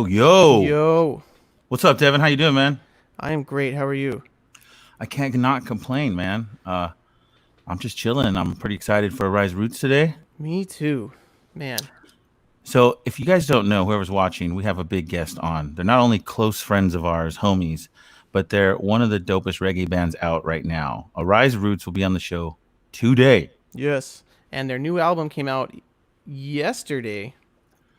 Yo. Yo, What's up, Devin? How you doing, man? I am great. How are you? I can't not complain, man. I'm just chilling. I'm pretty excited for Rise Roots today. Me too. Man. So, if you guys don't know, whoever's watching, we have a big guest on. They're not only close friends of ours, homies, but they're one of the dopest reggae bands out right now. Rise Roots will be on the show today. Yes. And their new album came out yesterday,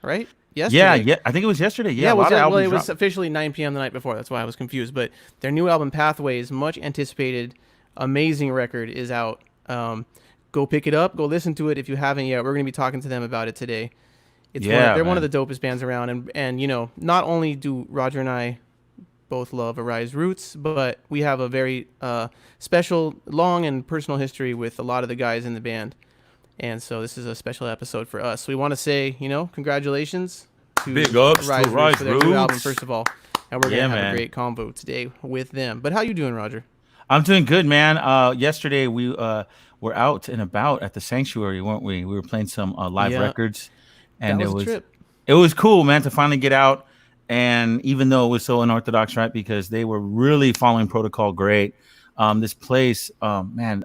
right? Yeah, Yesterday. yeah. I think it was yesterday. Yeah, Yeah, a lot of well, albums it was dropped. officially 9 p.m. the night before. That's why I was confused. But their new album, Pathways, much anticipated, amazing record, is out. Go pick it up. Go listen to it if you haven't yet. We're going to be talking to them about it today. Yeah, They're one of man. the dopest bands around, and not only do Roger and I both love Arise Roots, but we have a very special, long and personal history with a lot of the guys in the band, and so this is a special episode for us. So we want to say, congratulations to Big ups to Arise Roots Rise for their new album, Roots. first of all, and we're Yeah, gonna have a man. great combo today with them. But how you doing, Roger? I'm doing good, man. Yesterday we were out and about at the sanctuary, weren't we? We were playing some live Yeah, records, that and was a trip. it was cool, man, to finally get out. And even though it was so unorthodox, right? Because they were really following protocol great. This place, man,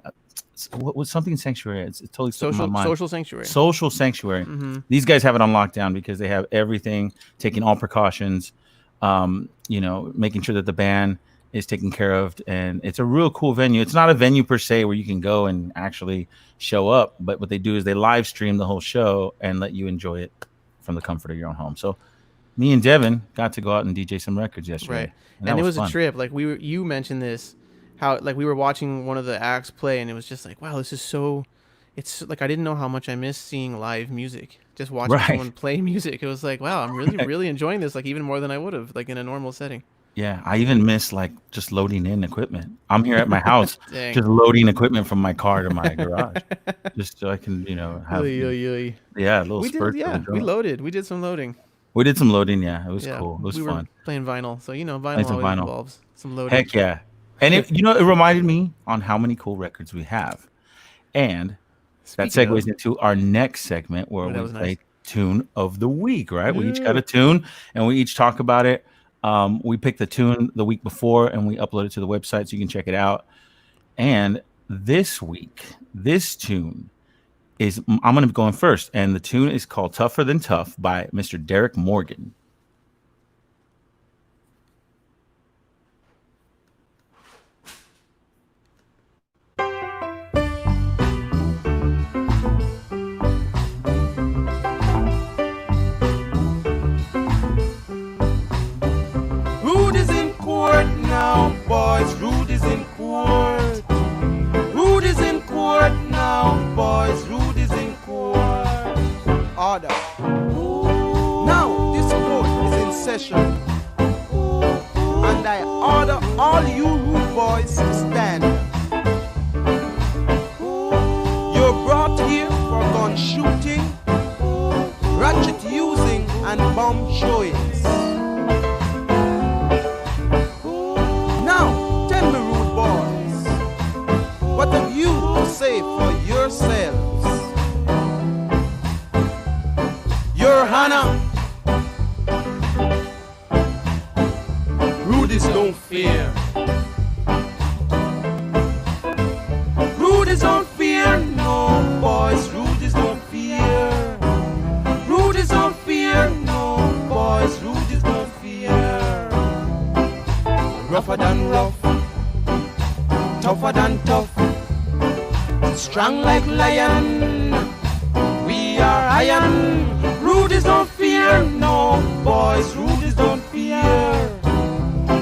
what was something sanctuary? It's totally slipping my mind. Social sanctuary. Social sanctuary. Mm-hmm. These guys have it on lockdown because they have everything, taking all precautions, making sure that the band is taken care of. And it's a real cool venue. It's not a venue per se where you can go and actually show up, but what they do is they live stream the whole show and let you enjoy it from the comfort of your own home. So me and Devin got to go out and DJ some records yesterday. Right. And that And it was was a fun. trip. Like you mentioned this, how like we were watching one of the acts play, and it was just like, wow, this is so. It's like I didn't know how much I missed seeing live music. Just watching Right. someone play music, it was like, wow, I'm really, Right. really enjoying this. Like even more than I would have, like in a normal setting. Yeah, I even miss like just loading in equipment. I'm here at my house, Dang. just loading equipment from my car to my garage, just so I can, have Oy, oy, oy. yeah, a little We did, spurt. yeah. We loaded. We did some loading. We did some loading. Yeah, it was Yeah, cool. It was we were fun. playing vinyl, so Playing vinyl some always vinyl. involves some loading. Heck yeah. And it reminded me on how many cool records we have, and that Speaking of, segues into our next segment where that we was play nice. tune of the week. Right? We each got Yeah. a tune, and we each talk about it. We picked the tune the week before, and we upload it to the website so you can check it out. And this week, this tune I'm going to be going first, and the tune is called "Tougher Than Tough" by Mr. Derrick Morgan. Rude is in court now, boys. Rude is in court. Rude is in court now, boys. Rude is in court. Order. Now this court is in session, and I order all you rude boys stand. You're brought here for gun shooting, ratchet using, and bomb showings. Now, tell me, rude boys, what have you to say for yourselves? Your Hannah, rudies don't fear. Rudies don't fear, no boys, rudies don't fear. Rudies don't fear, no boys, rudies don't fear. Rougher than rough, tougher than tough, strong like lion. We are iron. Rudies don't fear, no boys. Rudies don't fear.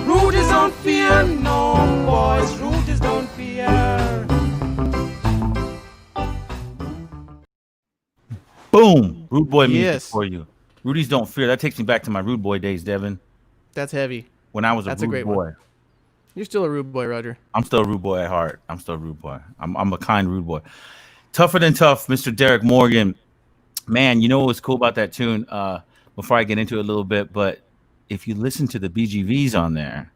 Rudies don't fear, no boys. Rudies don't fear. Boom! Rude boy music Yes. for you. Rudies don't fear. That takes me back to my rude boy days, Devin. That's heavy. When I was That's a rude great boy. one. You're still a rude boy, Roger. I'm still a rude boy at heart. I'm still a rude boy. I'm a kind rude boy. Tougher than tough, Mr. Derrick Morgan. Man, you know what was cool about that tune? Before I get into it a little bit, but if you listen to the BGVs on there,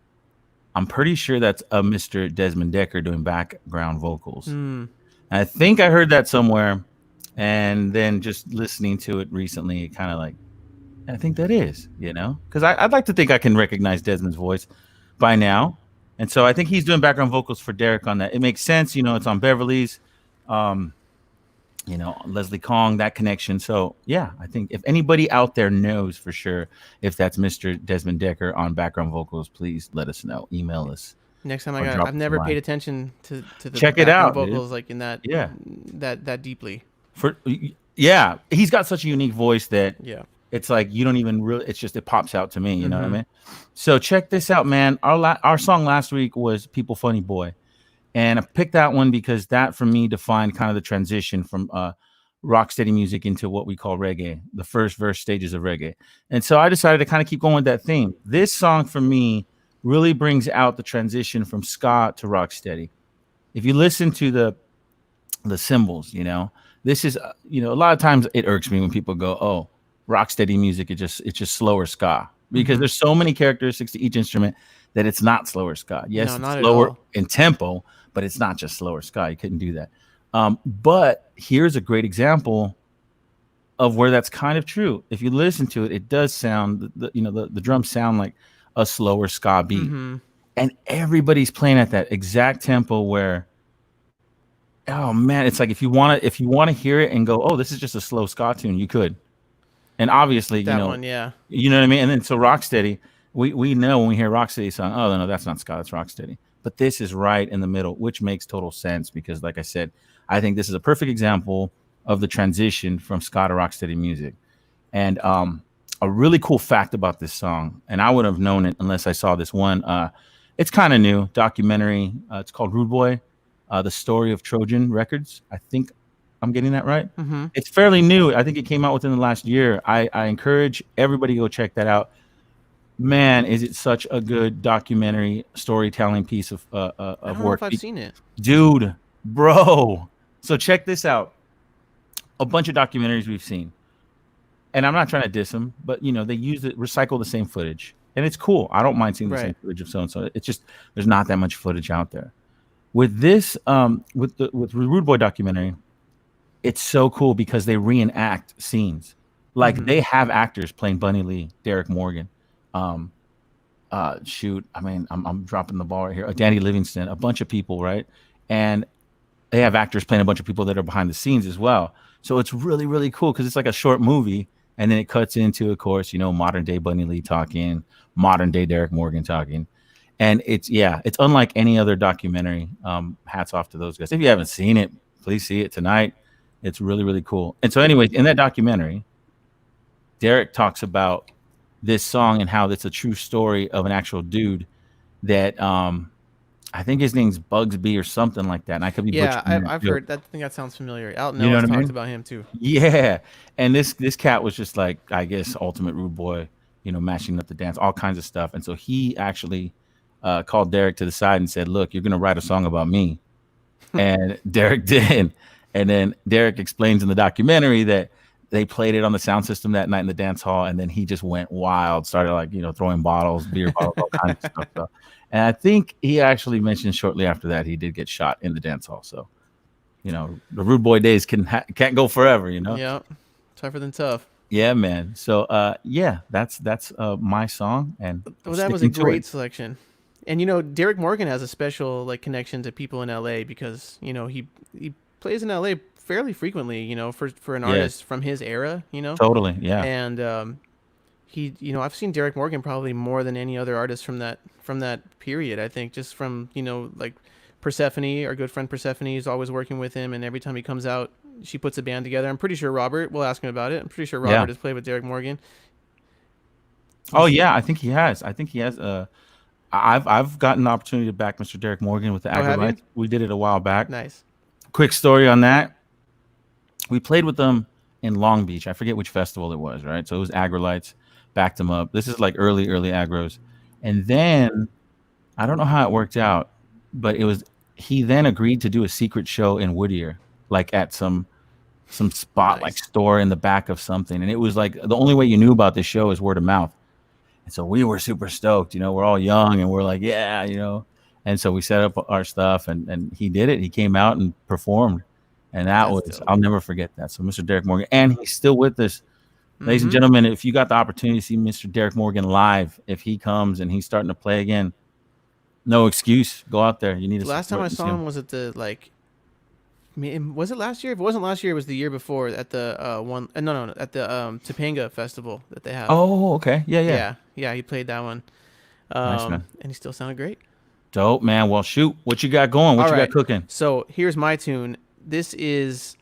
I'm pretty sure that's a Mr. Desmond Decker doing background vocals. Hmm. I think I heard that somewhere, and then just listening to it recently, it kind of like I think that is, because I'd like to think I can recognize Desmond's voice by now. And so I think he's doing background vocals for Derrick on that. It makes sense. It's on Beverly's, Leslie Kong, that connection. So, yeah, I think if anybody out there knows for sure if that's Mr. Desmond Decker on background vocals, please let us know. Email us. Next time I've never paid attention to the check it out, vocals dude. like in that that deeply. He's got such a unique voice that it's like you don't even really. It's just it pops out to me. You know what I mean? So check this out, man. Our song last week was "People Funny Boy," and I picked that one because that for me defined kind of the transition from rocksteady music into what we call reggae, the first verse stages of reggae. And so I decided to kind of keep going with that theme. This song for me really brings out the transition from ska to rocksteady. If you listen to the cymbals, this is a lot of times it irks me when people go, "Oh, rocksteady music, it's just slower ska," because there's so many characteristics to each instrument that it's not slower ska. Yes, no, it's slower in tempo, but it's not just slower ska. You couldn't do that. But here's a great example of where that's kind of true. If you listen to it, it does sound the drums sound like a slower ska beat, and everybody's playing at that exact tempo where, oh man, it's like if you want to hear it and go, "Oh, this is just a slow ska tune," you could. And obviously, you know what I mean. And then so rocksteady, we know when we hear rocksteady song, oh no, that's not ska, that's rocksteady. But this is right in the middle, which makes total sense because, like I said, I think this is a perfect example of the transition from ska to rocksteady music. And a really cool fact about this song, and I wouldn't have known it unless I saw this one. It's kind of new documentary. It's called Rude Boy, the story of Trojan Records. I think I'm getting that right. It's fairly new. I think it came out within the last year. I encourage everybody to go check that out. Man, is it such a good documentary storytelling piece of work. I don't know if I've seen it. Dude, bro. So check this out. A bunch of documentaries we've seen. And I'm not trying to diss them, but they recycle the same footage. And it's cool. I don't mind seeing the same footage of so-and-so. It's just there's not that much footage out there. With this, with Rude Boy documentary, it's so cool because they reenact scenes. Like they have actors playing Bunny Lee, Derrick Morgan. I'm dropping the ball right here. Danny Livingston, a bunch of people, right? And they have actors playing a bunch of people that are behind the scenes as well. So it's really, really cool because it's like a short movie. And then it cuts into, of course, modern day Bunny Lee talking, modern day Derrick Morgan talking. And it's unlike any other documentary. Hats off to those guys. If you haven't seen it, please see it tonight. It's really, really cool. And so anyway, in that documentary, Derrick talks about this song and how it's a true story of an actual dude that I think his name's Bugsby or something like that. And I could be butchering I've heard that. I think that sounds familiar. Allentons talked about him too. Yeah. And this cat was just like, I guess, ultimate rude boy, mashing up the dance, all kinds of stuff. And so he actually called Derrick to the side and said, "Look, you're going to write a song about me." And Derrick did. And then Derrick explains in the documentary that they played it on the sound system that night in the dance hall, and then he just went wild, started throwing bottles, beer bottles, all kinds of stuff. So, and I think he actually mentioned shortly after that he did get shot in the dance hall. So, the rude boy days can't go forever. Yeah, tougher than tough. Yeah, man. So, that's my song, and that was a great selection. And Derrick Morgan has a special connection to people in LA because he plays in LA fairly frequently, for an artist from his era, Totally, yeah. And I've seen Derrick Morgan probably more than any other artist from that period. I think just from Persephone, our good friend Persephone, is always working with him, and every time he comes out, she puts a band together. I'm pretty sure Robert. We'll ask him about it. I'm pretty sure Robert has played with Derrick Morgan. Oh yeah, I think he has. I've gotten the opportunity to back Mr. Derrick Morgan with the Aggrolites. We did it a while back. Nice. Quick story on that. We played with them in Long Beach. I forget which festival it was, right? So it was Aggrolites, backed them up. This is like early Aggros. And then, I don't know how it worked out, but he then agreed to do a secret show in Whittier, at some spot, store in the back of something. And it was the only way you knew about this show is word of mouth. And so we were super stoked, we're all young and we're like, yeah, And so we set up our stuff and he did it. He came out and performed. And I'll never forget that. So Mr. Derrick Morgan, and he's still with us Ladies and gentlemen, if you got the opportunity to see Mr. Derrick Morgan live, if he comes and he's starting to play again, no excuse. Go out there. You need to. Last time I saw him was at the was it last year? If it wasn't last year, it was the year before at the at the Topanga festival that they have. Oh, okay. Yeah. He played that one. Nice, man. And he still sounded great. Dope, man. Well, shoot. What you got going? What you got cooking? So here's my tune. This is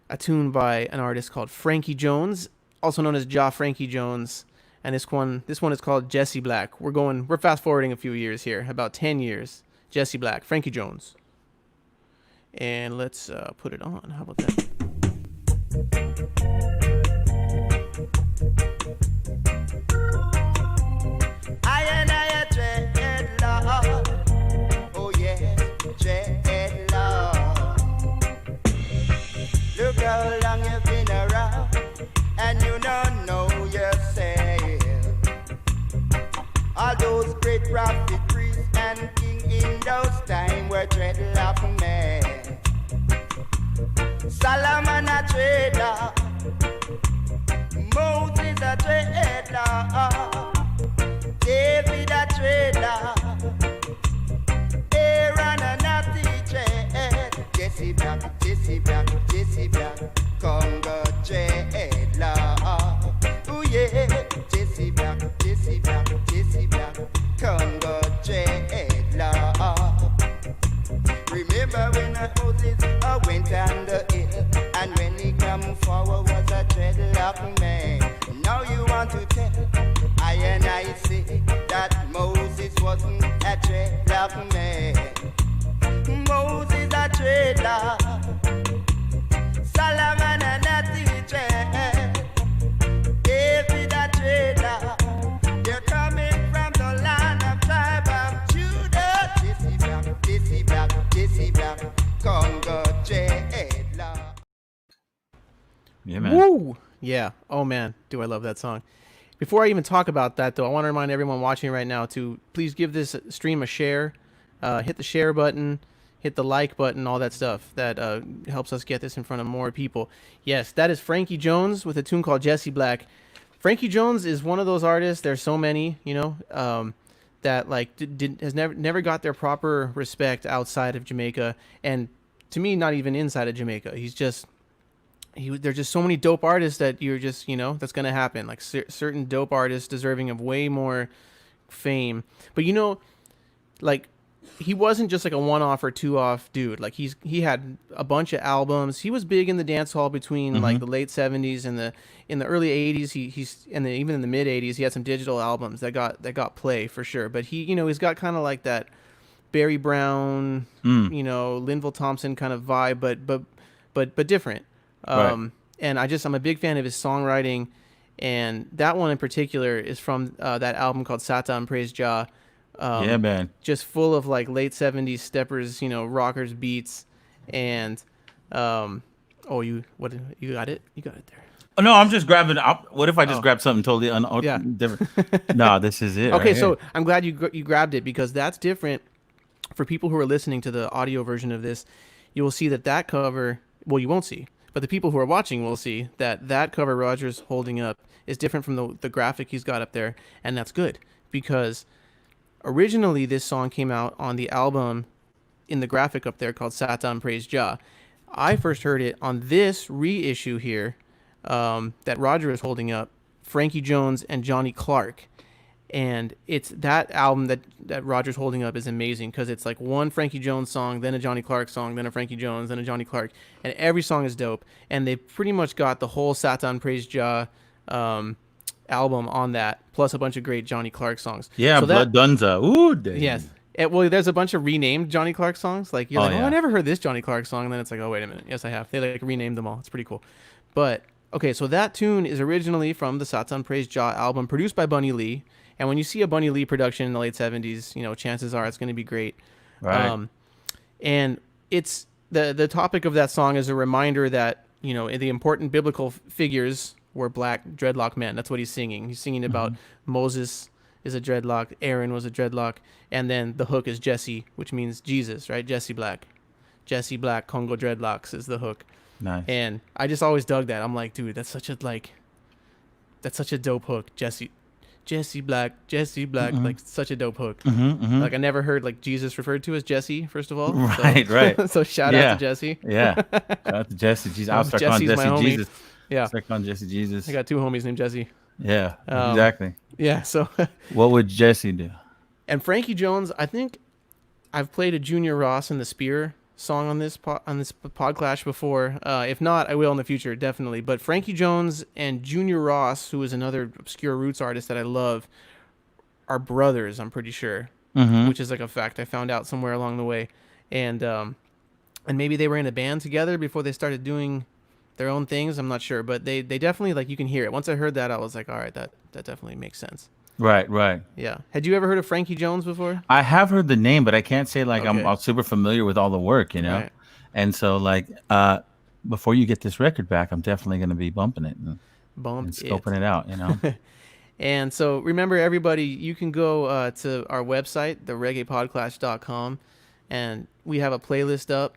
a tune by an artist called Frankie Jones, also known as Frankie Jones. And this one is called Jessy Black. We're fast forwarding a few years here, about 10 years. Jessy Black, Frankie Jones. And let's put it on. How about that? I dread Lord. Oh yes, dread Lord. Look how long you've been around, and you don't know yourself. All those great prophet priests and king in those times were dreadlock men. Solomon a trader, Moses a trader, David a trader, Aaron a natty trade. Jessy Black, Jessy Black, Jessy Black, Congo dreadlock. Oh yeah, Jessy Black, Jessy Black, Jessy Black, Congo dreadlock. Remember when Moses went on the hill, and when he come forward was a dreadlock man. Now you want to tell I say that Moses wasn't a dreadlock man. Moses a dreadlock, Solomon a natty dread, David a dreadlock. They're coming from the land of tribe of Judah. Jessy Black, Jessy Black, Jessy Black, Congo dreadlock. Yeah, man. Woo! Yeah. Oh, man. Do I love that song. Before I even talk about that, though, I want to remind everyone watching right now to please give this stream a share. Hit the share button. Hit the like button. All that stuff. That helps us get this in front of more people. Yes, that is Frankie Jones with a tune called Jessy Black. Frankie Jones is one of those artists. There's so many, that like has never got their proper respect outside of Jamaica. And to me, not even inside of Jamaica. He's just... there's just so many dope artists that you're just, that's going to happen. Like certain dope artists deserving of way more fame. But, like he wasn't just like a one-off or two-off dude. Like he had a bunch of albums. He was big in the dance hall between like the late 70s and in the early 80s. Even in the mid 80s, he had some digital albums that got play for sure. But he's got kind of like that Barry Brown, Linville Thompson kind of vibe, but different. Right. And I'm a big fan of his songwriting, and that one in particular is from that album called Sata and Praise Jah. Yeah, man. Just full of like late 70s steppers, rockers beats, and you got it? You got it there. Oh, no, I'm just grabbing. What if I just grabbed something totally different? No, this is it. Okay, right so here. I'm glad you grabbed it, because that's different. For people who are listening to the audio version of this, you will see that cover. Well, you won't see. But the people who are watching will see that cover Roger's holding up is different from the graphic he's got up there, and that's good, because originally this song came out on the album in the graphic up there called Satan Praise Jah. I first heard it on this reissue here that Roger is holding up, Frankie Jones and Johnny Clark. And it's that album that Roger's holding up is amazing, because it's like one Frankie Jones song, then a Johnny Clark song, then a Frankie Jones, then a Johnny Clark, and every song is dope. And they pretty much got the whole Satan Praise Jah album on that, plus a bunch of great Johnny Clark songs. Yeah, so Blood Dunza. Ooh, dang. Yes. Well, there's a bunch of renamed Johnny Clark songs. Like you're I never heard this Johnny Clark song, and then it's like, oh wait a minute, yes I have. They like renamed them all. It's pretty cool. But okay, so that tune is originally from the Satan Praise Jah album, produced by Bunny Lee. And when you see a Bunny Lee production in the late 70s, chances are it's going to be great. Right. And it's the topic of that song is a reminder that, the important biblical figures were black dreadlock men. That's what he's singing. He's singing about Moses is a dreadlock, Aaron was a dreadlock, and then the hook is Jessy, which means Jesus, right? Jessy Black. Jessy Black, Congo dreadlocks is the hook. Nice. And I just always dug that. I'm like, dude, that's such a That's such a dope hook, Jessy Black, like such a dope hook. Like I never heard like Jesus referred to as Jessy, first of all. Right, right. So shout out to Jessy. Yeah. Shout out to Jessy. Jesus. I'll start calling Jesse's my Jessy homie. Jesus. Yeah. Start calling Jessy Jesus. I got 2 homies named Jessy. Yeah, exactly. Yeah, so What would Jessy do? and Frankie Jones, I think I've played a Junior Ross and the Spear song on this PodClash before. If not, I will in the future, definitely. But Frankie Jones and Junior Ross, who is another obscure roots artist that I love, are brothers, I'm pretty sure, which is like a fact I found out somewhere along the way. And maybe they were in a band together before they started doing their own things. I'm not sure, but they definitely, like, you can hear it. Once I heard that, I was like, all right, that definitely makes sense. Right. Yeah. Had you ever heard of Frankie Jones before? I have heard the name, but I can't say like Okay. I'm super familiar with all the work, you know. Right. And so like before you get this record back, I'm definitely going to be bumping it and scoping it out, you know. And so remember, everybody, you can go to our website, the reggaepodclash.com, and we have a playlist up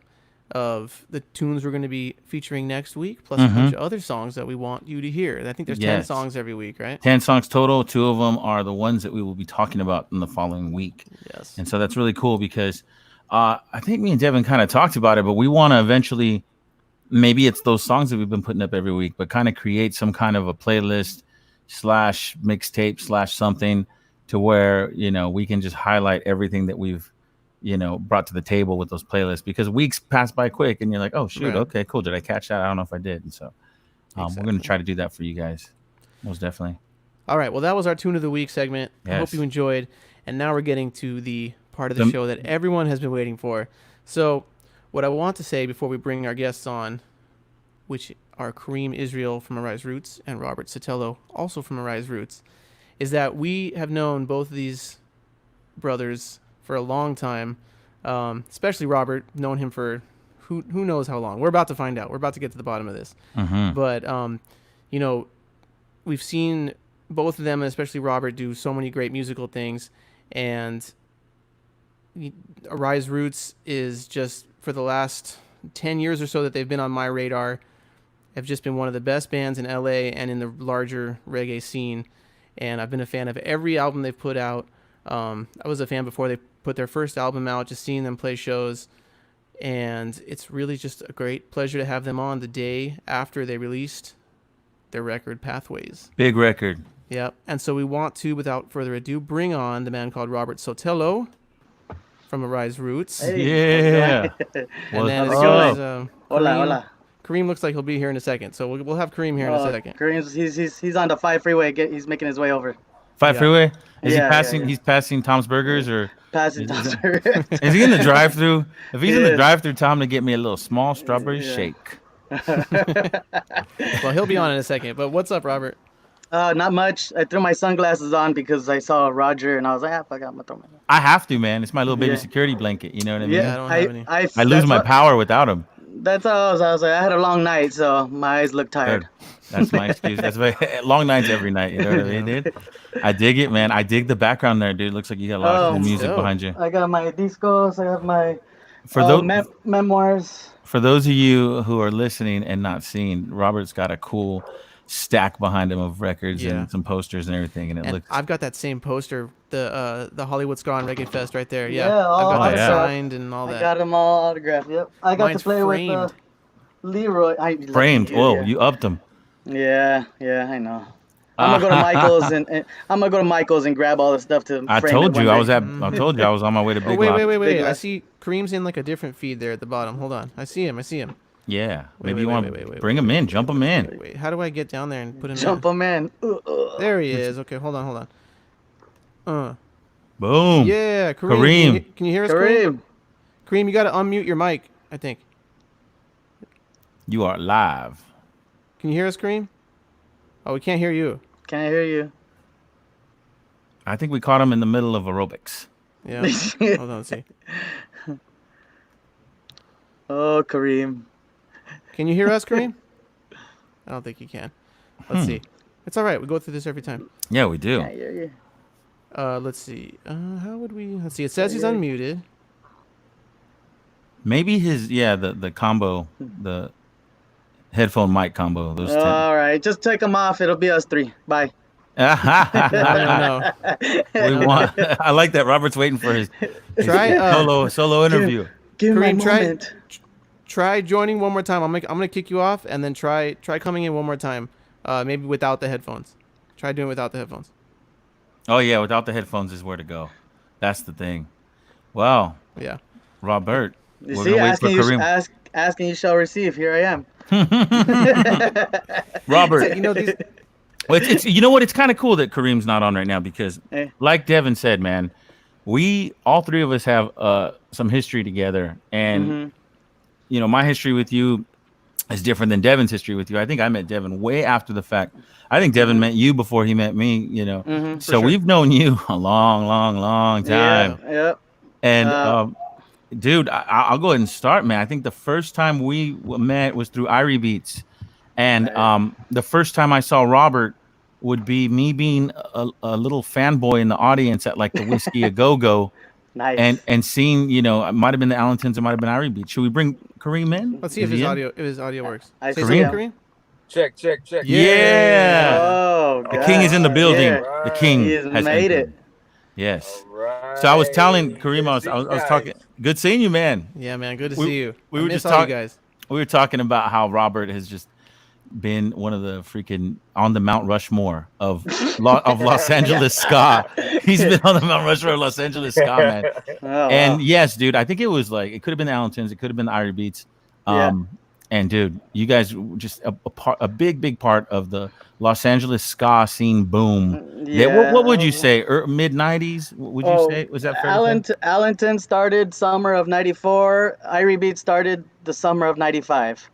of the tunes we're going to be featuring next week, plus a bunch of other songs that we want you to hear. I think there's 10 songs every week, right? 10 songs total. 2 of them are the ones that we will be talking about in the following week. Yes. And so that's really cool because I think me and Devin kind of talked about it, but we want to eventually, maybe it's those songs that we've been putting up every week, but kind of create some kind of a playlist / mixtape / something to where, you know, we can just highlight everything that we've, you know, brought to the table with those playlists, because weeks pass by quick and you're like, oh shoot, okay, cool. Did I catch that? I don't know if I did. And so we're going to try to do that for you guys. Most definitely. All right. Well, that was our Tune of the Week segment. Yes. I hope you enjoyed. And now we're getting to the part of the show that everyone has been waiting for. So what I want to say before we bring our guests on, which are Karim Israel from Arise Roots and Robert Sotelo, also from Arise Roots, is that we have known both of these brothers for a long time, especially Robert, known him for who knows how long. We're about to find out. We're about to get to the bottom of this. But, you know, we've seen both of them, and especially Robert, do so many great musical things. And Arise Roots is just, for the last 10 years or so that they've been on my radar, have just been one of the best bands in LA and in the larger reggae scene. And I've been a fan of every album they've put out. I was a fan before they put their first album out, just seeing them play shows. And it's really just a great pleasure to have them on the day after they released their record, Pathways. Big record. Yep. And so we want to, without further ado, bring on the man called Robert Sotelo from Arise Roots. Hey, Yeah. And then Hola. Karim looks like he'll be here in a second. So we'll have Karim here in a second. Karim's he's on the 5 freeway. He's making his way over. 5 freeway? Is he Yeah, passing? yeah. He's passing Tom's Burgers, or Passing Tom's Burgers. is he in the drive-through? If he's in the Yeah. drive-through, tell him to get me a little small strawberry shake. Well, he'll be on in a second. But what's up, Robert? Not much. I threw my sunglasses on because I saw Roger, and I was like, fuck, I'm gonna throw my. I have to, man. It's my little baby Yeah. security blanket. You know what I mean? Yeah, I don't have any. I lose my power without him. That's all I was like, I had a long night, so my eyes look tired. That's my excuse. That's my long nights every night. You know what I mean, dude? I dig it, man. I dig the background there, dude. Looks like you got a lot of cool music dope. behind you. I got my discos. I have my For those memoirs. for those of you who are listening and not seeing, Robert's got a cool stack behind him of records and some posters and everything, and it looks. I've got that same poster, the Hollywood Ska and Reggae Fest right there. Yeah, Yeah, all I've got that autographed. signed and all that. I got them all autographed. Yep. I got Mine's to play framed. with Leroy. Framed. Whoa, Yeah. you upped him. Yeah, I know. I'm gonna go to Michael's and I'm gonna go to Michael's and grab all the stuff to. I frame told it you one I was day. I told you I was on my way to Big Lock. Wait. Big I Lock. see Kareem's in like a different feed there at the bottom. Hold on. I see him. Yeah, Wait, maybe you wait, want wait, to wait, bring him in, jump him in. Wait, how do I get down there and put him Jump in? him in. There he is. Okay, hold on. Boom. Yeah, Kareem. Kareem. Can you hear us, Kareem? Kareem. Kareem, you got to unmute your mic, I think. You are live. Can you hear us, Kareem? Oh, we can't hear you. Can't hear you. I think we caught him in the middle of aerobics. Yeah. Hold on, let's see. Oh, Kareem. Can you hear us, Kareem? I don't think you can. Let's see. It's all right. We go through this every time. Yeah, we do. Can't hear you. Let's see. How would we? Let's see. It says he's unmuted. Maybe the combo, headphone mic combo. Those 10. All right, just take them off. It'll be us three. Bye. No. We want. I like that. Robert's waiting for his Try solo interview. Give me my Karim, moment. try joining one more time. I'm gonna kick you off, and then try coming in one more time. Maybe without the headphones. Try doing it without the headphones. Oh yeah, without the headphones is where to go. That's the thing. Wow. Yeah. Robert. You we're see, gonna wait for Karim. asking you shall receive. Here I am. Robert. You know these. Well, it's you know what? It's kind of cool that Kareem's not on right now because, like Devin said, man, we all three of us have some history together, and you know, my history with you is different than Devin's history with you. I think I met Devin way after the fact. I think Devin met you before he met me. You know, so we've known you a long time. Yep. And dude, I'll go ahead and start, man. I think the first time we met was through Irie Beats. And the first time I saw Robert would be me being a little fanboy in the audience at like the Whiskey A Go-Go. Nice. And seeing, you know, it might have been the Allentons, it might have been Irie Beats. Should we bring Kareem in? Let's see if his audio works. I Say see something, him. Kareem. Check. Yeah. Oh, The king is in the building. Yeah. The king He has has made entered. it. Yes. Right. So I was telling Kareem, I was talking. Good seeing you, man. Yeah, man. Good to see you. We I were miss just all you talking. guys. We were talking about how Robert has just been one of the freaking on the Mount Rushmore of Los Angeles ska. He's been on the Mount Rushmore of Los Angeles ska, man. Oh, And wow. yes, dude, I think it was like it could have been the Allentons, it could have been the Irie Beats. And dude, you guys were just a big part of the Los Angeles ska scene boom. Yeah. What would you say? Mid '90s? Would you say? Was that fair to say? Allenton started summer of '94. Irie Beats started the summer of '95.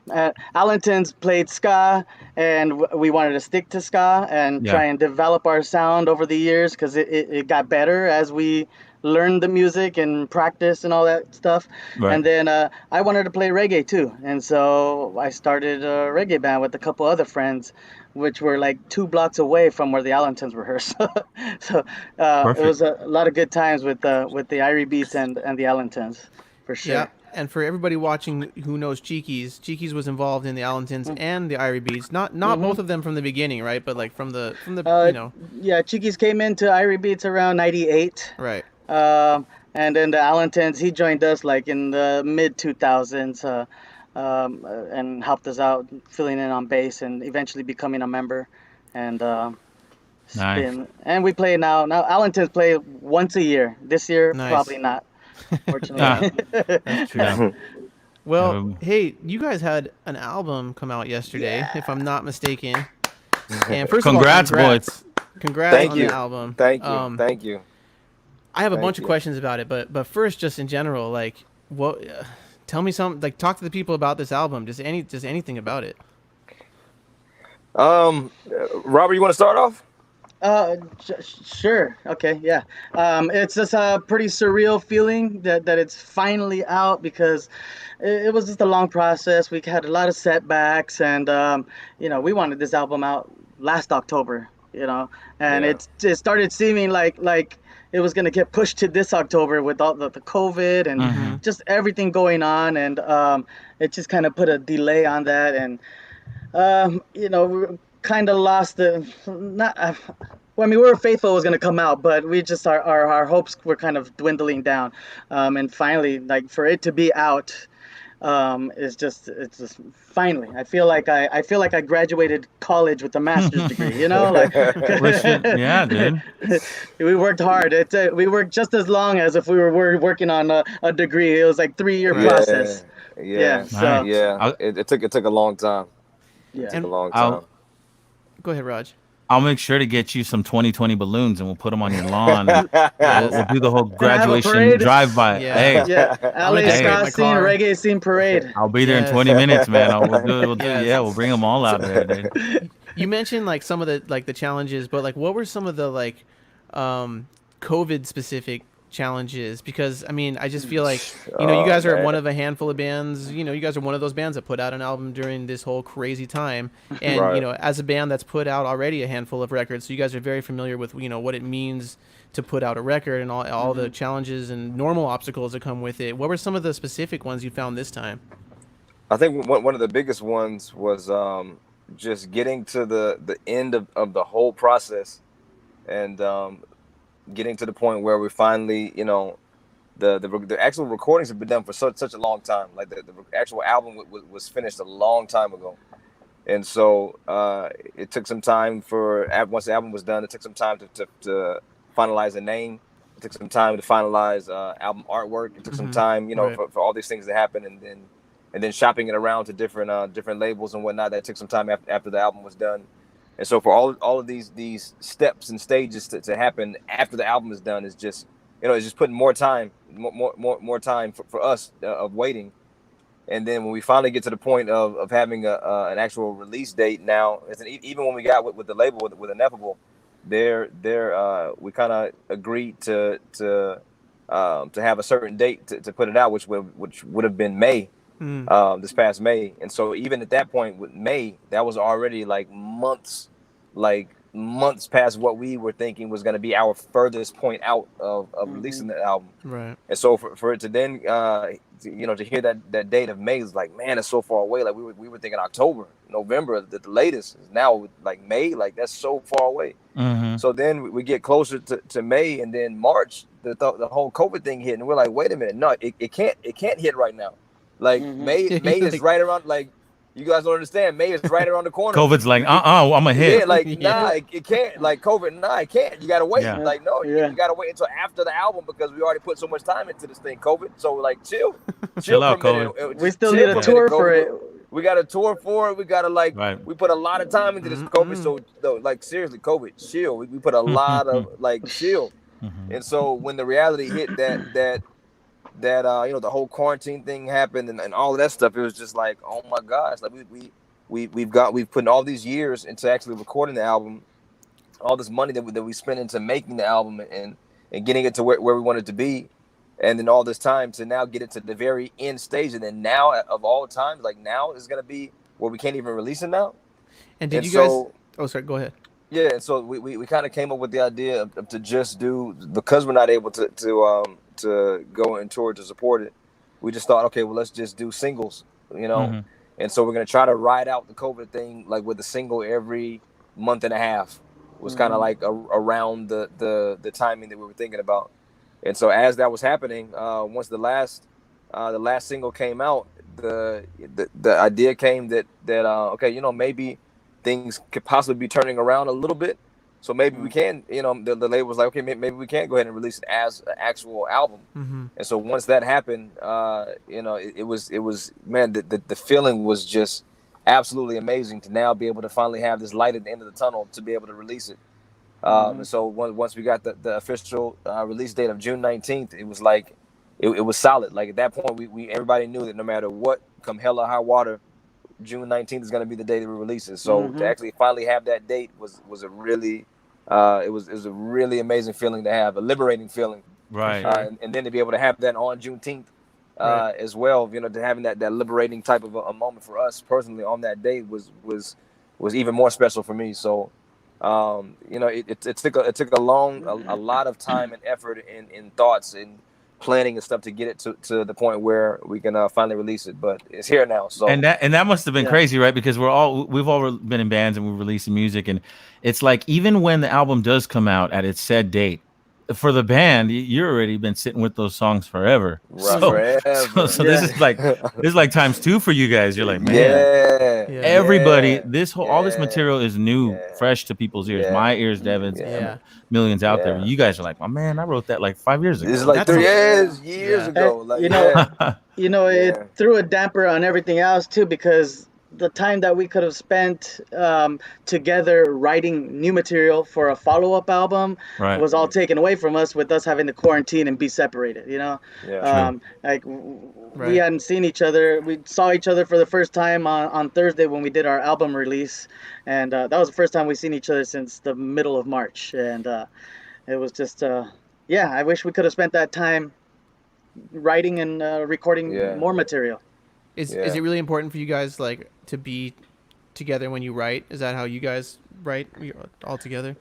Allentons played ska, and we wanted to stick to ska and try and develop our sound over the years because it got better as we learned the music and practice and all that stuff. Right. And then I wanted to play reggae too, and so I started a reggae band with a couple other friends, which were like 2 blocks away from where the Allentons rehearsed. So it was a lot of good times with the Irie Beats and the Allentons, for sure. Yeah. And for everybody watching who knows Cheekies was involved in the Allentons and the Irie Beats. Not both of them from the beginning, right? But like from the you know. Yeah, Cheekies came into Irie Beats around '98. Right. And then the Allentons, he joined us like in the mid 2000s, and helped us out filling in on bass and eventually becoming a member. And Nice. and we play now. Now Allentons play once a year. This year, Nice. probably not. Fortunately. That's true. Well, hey, you guys had an album come out yesterday, if I'm not mistaken. And first Congrats, of all, boys. Congrats Thank on you. the album. Thank you. Thank you. I have a Thank bunch of you. questions about it, but first, just in general, like, what? Tell me something. Like, talk to the people about this album. Just anything about it. Robert, you want to start off? Sure. Okay. Yeah. It's just a pretty surreal feeling that it's finally out because it was just a long process. We had a lot of setbacks, and you know, we wanted this album out last October. You know, and Yeah. it started seeming like it was gonna get pushed to this October with all the COVID and just everything going on, and it just kind of put a delay on that, and you know, we kind of lost the well, I mean, we were faithful it was gonna come out, but we just our hopes were kind of dwindling down, and finally, like for it to be out, it's just finally. I feel like I graduated college with a master's degree. You know, like Yeah, dude. we worked hard. We worked just as long as if we were working on a degree. It was like 3-year process. Yeah. So Yeah. It took a long time. yeah. It took a long time. Go ahead, Raj. I'll make sure to get you some 2020 balloons and we'll put them on your lawn. We'll do the whole graduation parade. drive-by. Yeah. Hey, Yeah, LA take it in ska my scene, car. reggae scene parade. I'll be there in Yes. 20 minutes, man. We'll do Yes. yeah, we'll bring them all out there, dude. You mentioned like some of the challenges, but like what were some of the like COVID specific challenges? Because I mean, I just feel like you guys are man. one of a handful of bands. You know, you guys are one of those bands that put out an album during this whole crazy time, and Right. you know, as a band that's put out already a handful of records, so you guys are very familiar with what it means to put out a record and all the challenges and normal obstacles that come with it. What were some of the specific ones you found this time? I think one of the biggest ones was just getting to the end of the whole process, and getting to the point where we finally, the actual recordings have been done for such a long time. Like the actual album was finished a long time ago, and so it took some time once the album was done. It took some time to finalize a name. It took some time to finalize album artwork. It took some time, Right. for all these things to happen, and then shopping it around to different labels and whatnot. That took some time after the album was done. And so for all of these steps and stages to happen after the album is done is just, it's just putting more time for us of waiting. And then when we finally get to the point of having an actual release date now, even when we got with the label with Ineffable, we kind of agreed to have a certain date to put it out, which would have been May. This past May. And so even at that point with May, that was already like months past what we were thinking was going to be our furthest point out of releasing the album. Right. And so for it to then to hear that date of May is like, man, it's so far away. Like we were thinking October, November, the latest is now like May. Like that's so far away. So then we get closer to May, and then March, the whole COVID thing hit, and we're like, wait a minute, no, it can't hit right now. Like May is right around, like, you guys don't understand. May is right around the corner. COVID's like, I'm a hit. Yeah, like, nah, it can't. Like COVID, nah, it can't. You gotta wait. Yeah. Like, no, you gotta wait until after the album because we already put so much time into this thing, COVID. So like, chill out, for a minute. COVID. We still need a tour for it. We got a tour for it. We gotta we put a lot of time into this COVID. So like, seriously, COVID, chill. We put a lot of chill. And so when the reality hit that the whole quarantine thing happened and all of that stuff, it was just like, oh my gosh, like we've put all these years into actually recording the album, all this money that we spent into making the album and getting it to where we wanted to be, and then all this time to now get it to the very end stage, and then now of all times, like now is gonna be where we can't even release it now. And you guys? Oh, sorry. Go ahead. Yeah, and so we kind of came up with the idea of to just do, because we're not able to go and tour to support it. We just thought, okay, well, let's just do singles, And so we're gonna try to ride out the COVID thing like with a single every month and a half. Was kind of like around the timing that we were thinking about. And so as that was happening, once the last single came out, the idea came that okay, maybe things could possibly be turning around a little bit. So maybe we can, the label was like, okay, maybe we can go ahead and release it as an actual album. And so once that happened, it was, man, the feeling was just absolutely amazing to now be able to finally have this light at the end of the tunnel to be able to release it. And so once we got the official release date of June 19th, it was like, it was solid. Like at that point, everybody knew that no matter what, come hell or high water, June 19th is going to be the day that we release it. So to actually finally have that date was a really, it was a really amazing feeling to have, a liberating feeling. Right. And then to be able to have that on Juneteenth as well, to having that liberating type of a moment for us personally on that day was even more special for me. So, it took a lot of time and effort in thoughts and planning and stuff to get it to the point where we can finally release it, but it's here now. So and that must have been crazy, right? Because we've all been in bands and we're releasing music, and it's like even when the album does come out at its said date, for the band, you're already been sitting with those songs forever. Right, so this is like times two for you guys. You're like, man, everybody, all this material is new, fresh to people's ears. My ears, Devin's, millions out there. You guys are like, oh man, I wrote that like 5 years ago. It's like 3 years ago. Like, it threw a damper on everything else too, because the time that we could have spent together writing new material for a follow-up album was all taken away from us with us having to quarantine and be separated, we hadn't seen each other. We saw each other for the first time on Thursday when we did our album release, and that was the first time we've seen each other since the middle of March, and it was just I wish we could have spent that time writing and recording more material. Is it really important for you guys like to be together when you write? Is that how you guys write all together?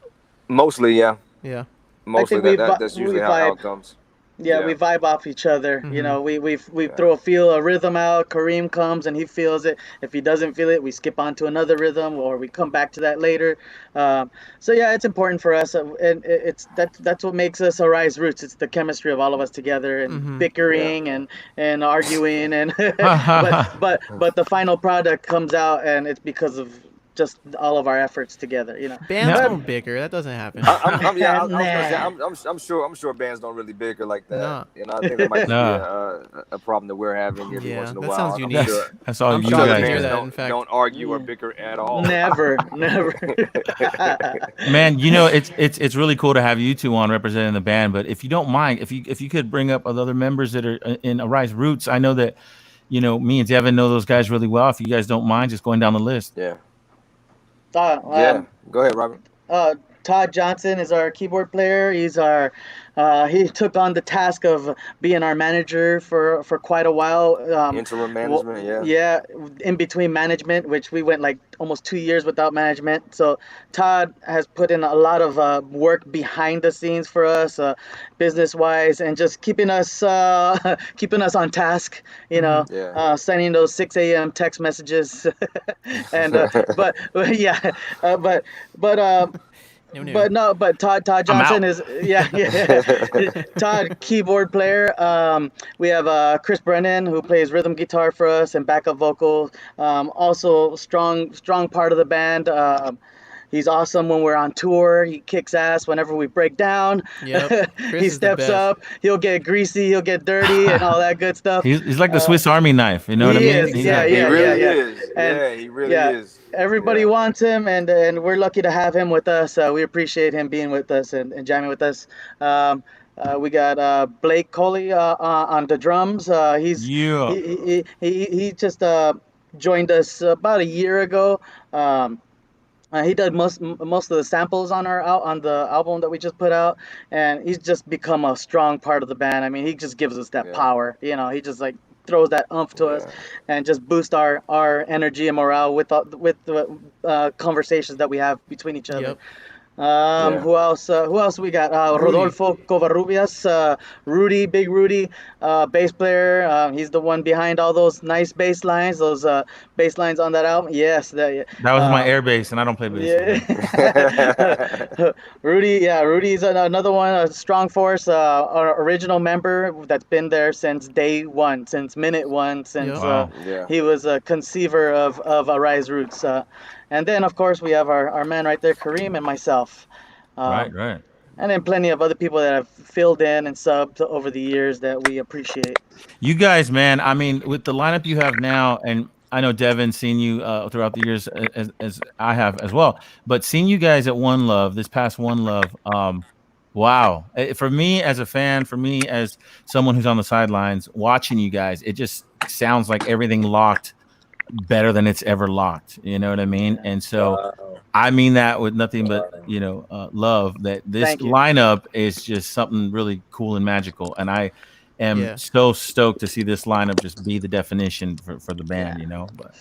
Mostly, yeah. Yeah. Mostly that's usually how it comes. Yeah, we vibe off each other. You know, we throw a rhythm out. Karim comes and he feels it. If he doesn't feel it, we skip on to another rhythm, or we come back to that later. So yeah, it's important for us, and that's what makes us Arise Roots. It's the chemistry of all of us together, and bickering and arguing, and but the final product comes out, and it's because of just all of our efforts together, you know. Bands don't bicker. That doesn't happen. I'm sure bands don't really bicker like that. No. You know, I think that might be a problem that we're having every once in a that while. sounds unique. That's all I'm you sure guys hear do. that, in fact. Don't argue or bicker at all. Never. Man, you know, it's really cool to have you two on representing the band. But if you don't mind, if you could bring up other members that are in Arise Roots, I know that, you know, me and Devin know those guys really well. If you guys don't mind, just going down the list. Yeah. Go ahead, Robert. Todd Johnson is our keyboard player. He's our he took on the task of being our manager for quite a while. Interim management, yeah, in between management, which we went like almost 2 years without management. So Todd has put in a lot of work behind the scenes for us, business wise, and just keeping us on task. You know, sending those 6 a.m. text messages, and but Todd Johnson is Todd, keyboard player. We have Chris Brennan, who plays rhythm guitar for us and backup vocals. Also strong part of the band. He's awesome when we're on tour. He kicks ass whenever we break down. Yep. He steps up. He'll get greasy. He'll get dirty and all that good stuff. He's like the Swiss Army knife. You know what I mean? He really is. Everybody wants him, and we're lucky to have him with us. We appreciate him being with us and jamming with us. We got Blake Coley on the drums. He just joined us about a year ago. He did most of the samples on the album that we just put out, and he's just become a strong part of the band. I mean, he just gives us that power. You know, he just like throws that oomph to us, and just boosts our energy and morale with the conversations that we have between each other. Yep. Who else we got? Rodolfo Covarrubias, Big Rudy, bass player. He's the one behind all those nice bass lines, bass lines on that album. Yes, that was my air bass, and I don't play bass. Yeah. Rudy's another one, a strong force, our original member that's been there since day one, since minute one, since he was a conceiver of Arise Roots. And then, of course, we have our man right there, Karim, and myself. Right. And then plenty of other people that have filled in and subbed over the years that we appreciate. You guys, man, I mean, with the lineup you have now, and I know Devin's seen you throughout the years as I have as well, but seeing you guys at One Love, this past One Love, wow. For me as a fan, for me as someone who's on the sidelines, watching you guys, it just sounds like everything locked better than it's ever locked. You know what I mean? And so I mean that with nothing but, love, that this lineup is just something really cool and magical. And I am so stoked to see this lineup just be the definition for the band, But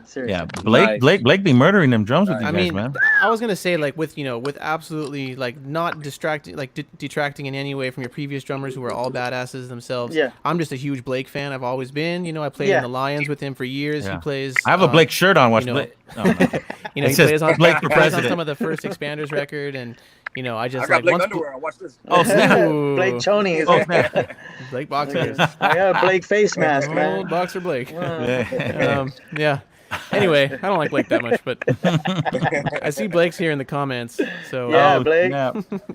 seriously. Yeah, Blake be murdering them drums with you guys, man. I was gonna say, like, with absolutely, like, not distracting, like detracting in any way from your previous drummers who were all badasses themselves. Yeah. I'm just a huge Blake fan. I've always been. I played in the Lions with him for years. He plays. I have a Blake shirt on. Watch Blake. Oh, no. He plays on Blake for president. On some of the first Expanders record, and I just got Blake underwear. I watch this. Oh, snap. Blake Choney. Blake boxers. I got a Blake face mask, man. Old boxer Blake. Yeah. Anyway, I don't like Blake that much, but I see Blake's here in the comments. So Blake.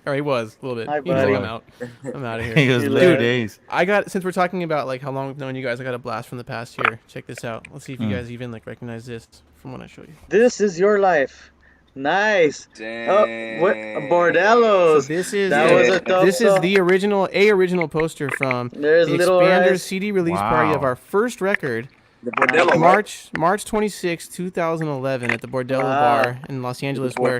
Or he was a little bit. Hi, He's like, buddy. I'm out of here. He goes, Dude, days. Since we're talking about like how long we've known you guys, I got a blast from the past here. Check this out. Let's see if you guys even like recognize this from when I show you. This is your life. Nice. Dang. Oh, what Bordellos. So this is the original poster from There's the Little Expanders Eyes. CD release party of our first record. The Bordello, right? March 26, 2011 at the Bordello Bar in Los Angeles, where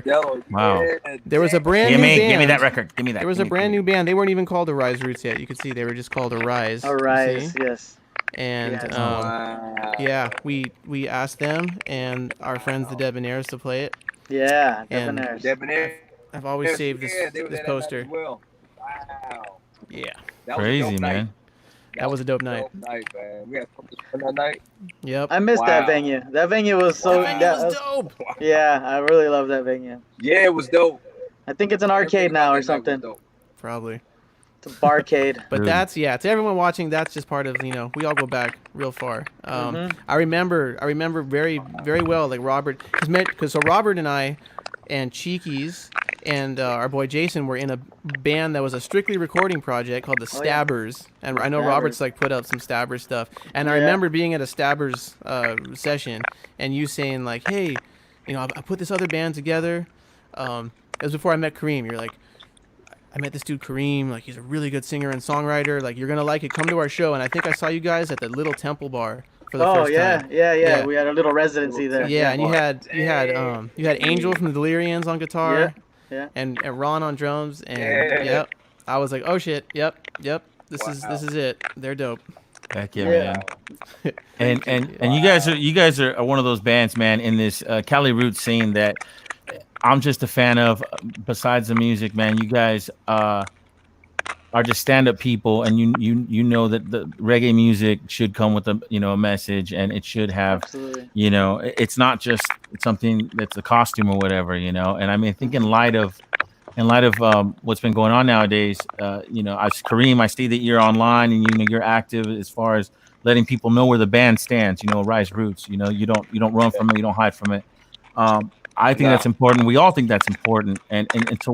there was a brand new band. Give me that record. Give me that. There was a brand new band. They weren't even called Arise Roots yet. You could see they were just called Arise. Arise, yes. And we asked them and our friends the Debonaires to play it. Yeah, Debonaires. I've always saved this poster. Wow. Yeah. That was a Crazy, dope night. man. That was a dope night. Dope night, man. We had so much fun that night. Yep. I missed that Wow. venue. That venue was so. That venue was that was- dope. Yeah, I really love that venue. Yeah, it was dope. I think it's an Everything arcade about now that or night was something. dope. Probably. It's a barcade. But True. that's to everyone watching. That's just part of we all go back real far. I remember very very well like Robert because Robert and I and Cheekies and our boy Jason were in a band that was a strictly recording project called the Stabbers, and I know Stabbers. Robert's like put up some Stabbers stuff. And I Yeah. remember being at a Stabbers session and you saying like, hey, I put this other band together. It was before I met Karim. You're like, I met this dude Karim, like he's a really good singer and songwriter. Like you're gonna like it. Come to our show. And I think I saw you guys at the Little Temple Bar for the first time. Yeah. We had a little residency there. Yeah, and you had Angel from the Delirians on guitar, Yeah. and Ron on drums, and Yeah. I was like, oh shit, yep, this is it. They're dope. Heck yeah, man. And you guys are one of those bands, man, in this Cali roots scene that I'm just a fan of. Besides the music, man, you guys are just stand-up people, and you know that the reggae music should come with a message, and it should have, Absolutely. it's not just something that's a costume or whatever, And I mean, I think in light of what's been going on nowadays, Karim, I see that you're online and you're active as far as letting people know where the band stands. Rise Roots. You don't run from it. You don't hide from it. I think that's important. We all think that's important. And to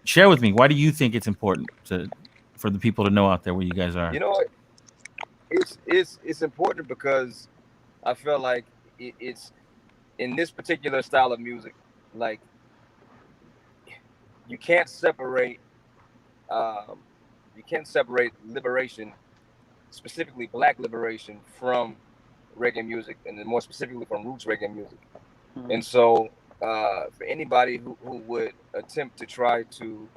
share with me, why do you think it's important for the people to know out there where you guys are? You know what? It's important because I feel like it's in this particular style of music, like you can't separate liberation, specifically Black liberation, from reggae music, and then more specifically from roots reggae music. Mhm. And so for anybody who would attempt to try to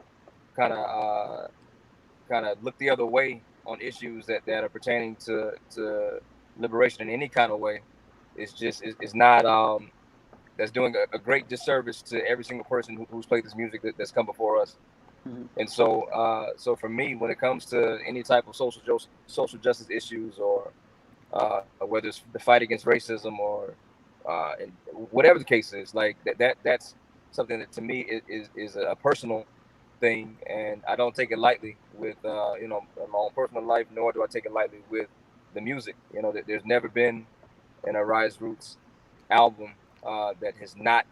kind of look the other way on issues that are pertaining to liberation in any kind of way, is not that's doing a great disservice to every single person who's played this music that's come before us. Mhm. And so for me, when it comes to any type of social justice issues, or whether it's the fight against racism, or and whatever the case is, like that's something that to me is a personal thing, and I don't take it lightly with in my own personal life, nor do I take it lightly with the music. That there's never been an Rise Roots album that has not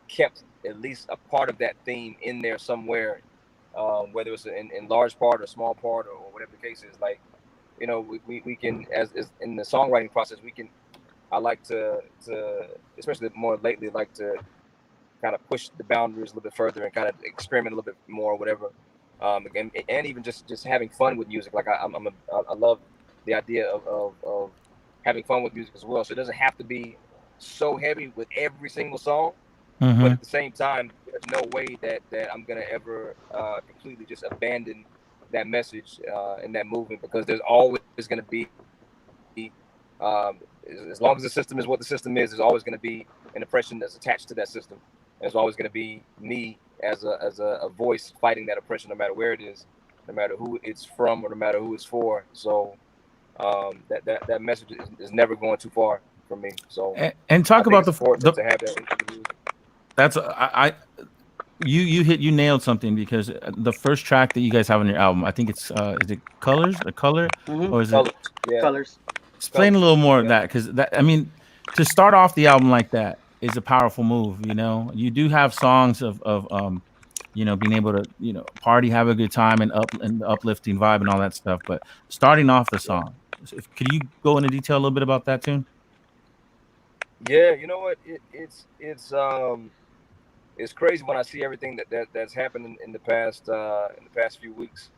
kept at least a part of that theme in there somewhere, whether it's in large part or small part, or whatever the case is. Like, we can, as in the songwriting process, I like to especially more lately, like to kind of push the boundaries a little bit further and kind of experiment a little bit more, whatever. And even just having fun with music. Like I love the idea of having fun with music as well. So it doesn't have to be so heavy with every single song, but at the same time, there's no way that I'm gonna ever completely just abandon that message and that movement, because there's always gonna be, as long as the system is what the system is, there's always gonna be an oppression that's attached to that system. There's always gonna be me as a voice fighting that oppression, no matter where it is, no matter who it's from, or no matter who it's for. So that message is never going too far from me. So and talk about to have that. That's you nailed something, because the first track that you guys have on your album, I think it's is it Colors or Color, or is Colors. it Yeah. Colors? Explain a little more of that, because to start off the album like that is a powerful move. You do have songs of being able to party, have a good time, and uplifting vibe and all that stuff. But starting off the song, could you go into detail a little bit about that tune? Yeah, you know what? It's crazy when I see everything that's happened in the past few weeks.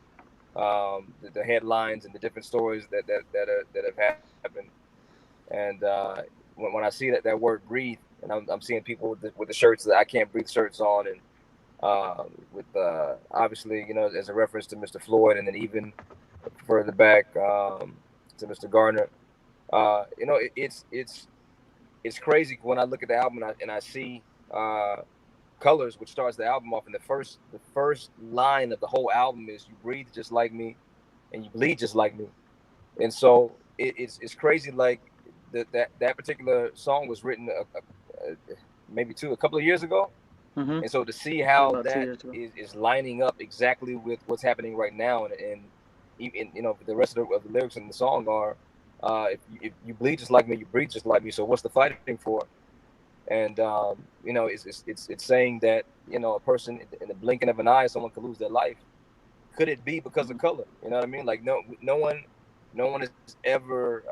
The headlines and the different stories that have happened, and when I see that word "breathe," and I'm seeing people with the shirts that I Can't Breathe shirts on, and with obviously as a reference to Mr. Floyd, and then even further back to Mr. Garner. It's crazy when I look at the album and I see Colors, which starts the album off, and the first line of the whole album is "You breathe just like me, and you bleed just like me. And so it's crazy. Like that particular song was written maybe a couple of years ago. Mm-hmm. And so to see how About 2 that years ago. is lining up exactly with what's happening right now, and even the rest of the lyrics in the song are, if you bleed just like me, you breathe just like me. So what's the fighting for? And it's saying that a person in the blinking of an eye, someone could lose their life. Could it be because of color? You know what I mean? Like no one is ever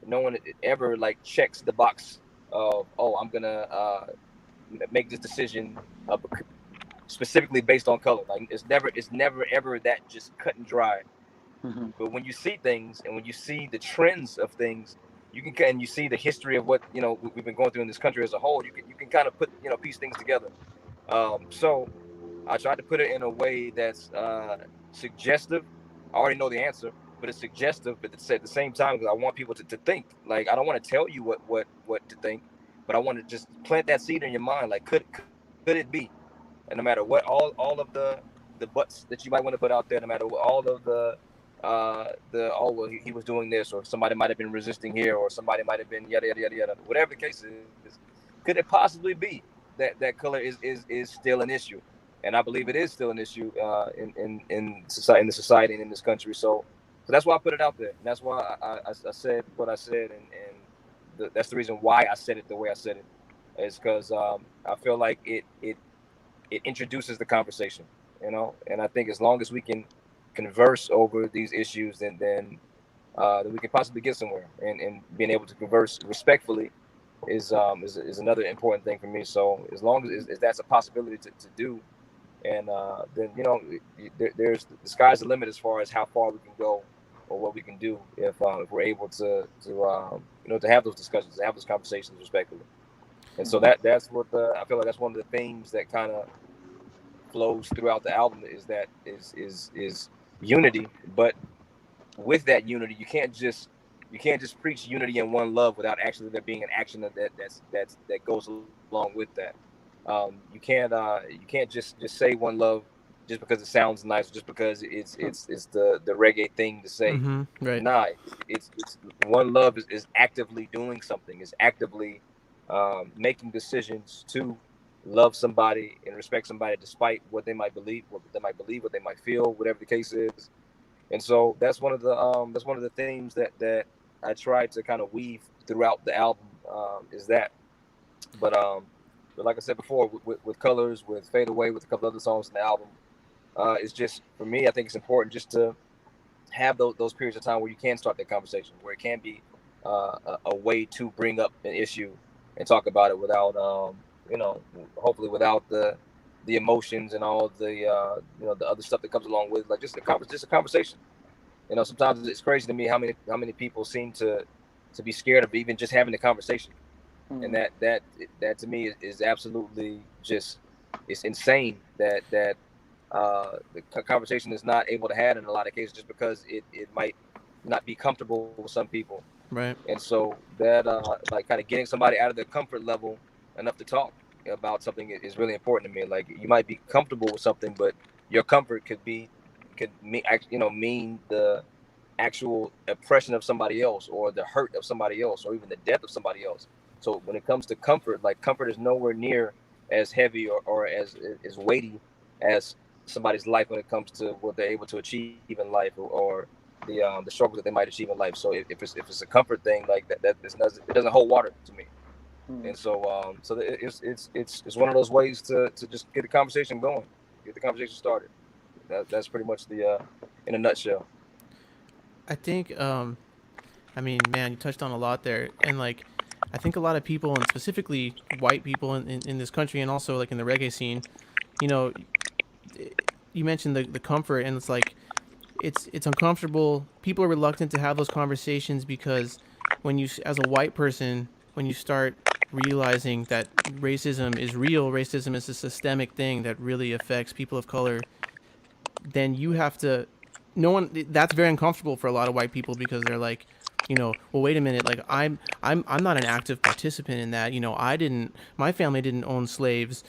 no one ever like checks the box of, oh, I'm gonna make this decision specifically based on color. Like it's never ever that just cut and dry. Mm-hmm. But when you see things and when you see the trends of things, and you see the history of what we've been going through in this country as a whole, you can kind of put piece things together. So I tried to put it in a way that's suggestive. I already know the answer, but it's suggestive. But at the same time, because I want people to think. Like, I don't want to tell you what to think, but I want to just plant that seed in your mind. Like, could it be? And no matter what, all of the buts that you might want to put out there, no matter what, all of oh well, he was doing this, or somebody might have been resisting here, or somebody might have been yada yada yada yada. Whatever the case is, could it possibly be that color is still an issue? And I believe it is still an issue in the society and in this country. So that's why I put it out there. And that's why I said what I said, and that's the reason why I said it the way I said it, is because I feel like it introduces the conversation, And I think as long as we can converse over these issues, then we can possibly get somewhere. And being able to converse respectfully is another important thing for me. So as long as that's a possibility to do, and then there's the sky's the limit as far as how far we can go or what we can do if we're able to have those discussions, to have those conversations respectfully. And so that's what I feel like that's one of the themes that kind of flows throughout the album, is unity. But with that unity, you can't just preach unity and one love without actually there being an action that goes along with that. You can't just say one love just because it sounds nice, just because it's the reggae thing to say. Mm-hmm, right. Nah, it's one love is actively doing something, is actively making decisions to love somebody and respect somebody despite what they might believe, what they might feel, whatever the case is. And so that's one of the themes that I tried to kind of weave throughout the album, is that. But like I said before, with Colors, with Fade Away, with a couple other songs in the album, it's just, for me, I think it's important just to have those periods of time where you can start that conversation, where it can be a way to bring up an issue and talk about it without, hopefully without the emotions and all the the other stuff that comes along with, like just a conversation. Sometimes it's crazy to me how many people seem to be scared of even just having the conversation. And that to me is absolutely just, it's insane that the conversation is not able to have in a lot of cases, just because it might not be comfortable with some people. Right. And so that like kind of getting somebody out of their comfort level enough to talk about something is really important to me. Like, you might be comfortable with something, but your comfort could mean the actual oppression of somebody else, or the hurt of somebody else, or even the death of somebody else. So when it comes to comfort, like, comfort is nowhere near as heavy or as weighty as somebody's life when it comes to what they're able to achieve in life, or the struggles that they might achieve in life. So if it's a comfort thing, like that it doesn't hold water to me. And so it's one of those ways to just get the conversation going, get the conversation started. That's pretty much the in a nutshell. I think, I mean, man, you touched on a lot there. And, like, I think a lot of people, and specifically white people in this country, and also, like, in the reggae scene, you mentioned the comfort, and it's like, it's uncomfortable. People are reluctant to have those conversations because when you, as a white person, when you start realizing that racism is real, racism is a systemic thing that really affects people of color, then you have to, that's very uncomfortable for a lot of white people, because they're like, well, wait a minute, like, I'm not an active participant in that. My family didn't own slaves.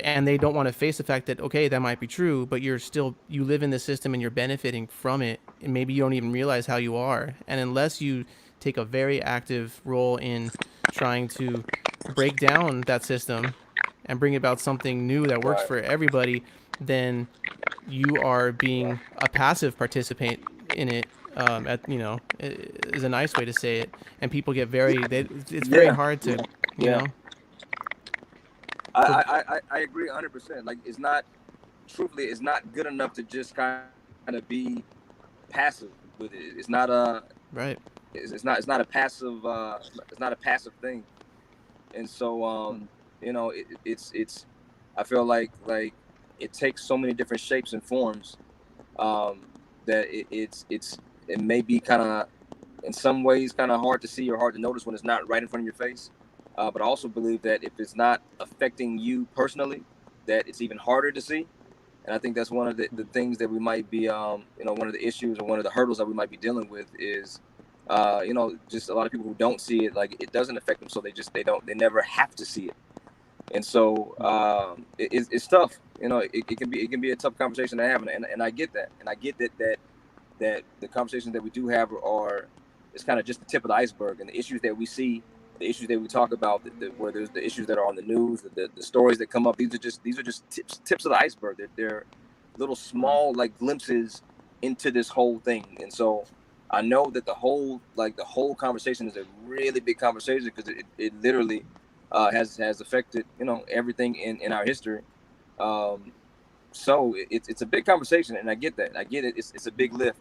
and they don't want to face the fact that, okay, that might be true, but you live in the system and you're benefiting from it, and maybe you don't even realize how you are. And unless you take a very active role in trying to break down that system and bring about something new that works Right. for everybody, then you are being a passive participant in it. Is a nice way to say it. And people get it's very hard to, you know. I agree 100%. Like, it's not, truthfully, it's not good enough to just kind of be passive with it. It's not a Right. it's not a passive it's not a passive thing. And so it's I feel like it takes so many different shapes and forms, that it may be kind of, in some ways, kind of hard to see or hard to notice when it's not right in front of your face. But I also believe that if it's not affecting you personally, that it's even harder to see. And I think that's one of the things that we might be, one of the issues or one of the hurdles that we might be dealing with is, just a lot of people who don't see it, like, it doesn't affect them, so they never have to see it. And so it's tough. It can be a tough conversation to have, and I get that, and I get that the conversations that we do have is kind of just the tip of the iceberg, and the issues that we see, the issues that we talk about, where there's the issues that are on the news, the stories that come up. These are just tips of the iceberg. They're little small, like, glimpses into this whole thing. And so I know that the whole conversation is a really big conversation, because it literally has affected everything in our history. So it's a big conversation, and I get that. I get it. It's a big lift,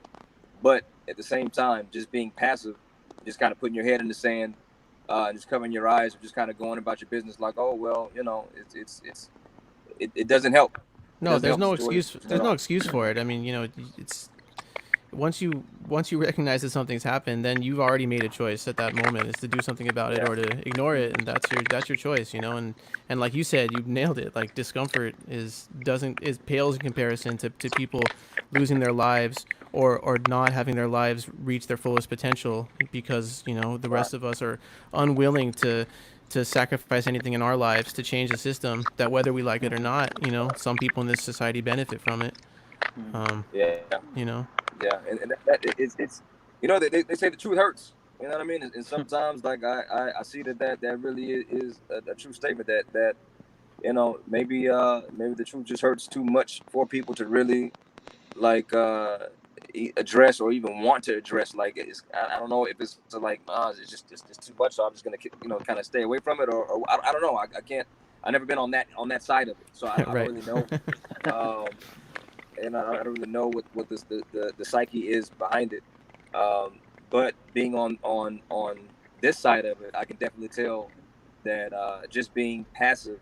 but at the same time, just being passive, just kind of putting your head in the sand, and just covering your eyes, or just kind of going about your business like, oh well, it doesn't help. No, there's no excuse. There's no excuse for it. I mean, it's once you recognize that something's happened, then you've already made a choice at that moment, is to do something about it or to ignore it, and that's your choice, and like you said, you nailed it. Like, discomfort pales in comparison to people losing their lives or not having their lives reach their fullest potential, because the rest of us are unwilling to sacrifice anything in our lives to change the system that, whether we like it or not, some people in this society benefit from it. Yeah, and that it's they say the truth hurts. You know what I mean? And sometimes, like, I see that really is a true statement, that maybe the truth just hurts too much for people to really, like, address or even want to address. Like, I don't know if it's like, it's too much, so I'm just gonna kind of stay away from it, or I don't know. I can't. I've never been on that side of it, so I don't really know. And I don't really know what the psyche is behind it. But being on this side of it, I can definitely tell that just being passive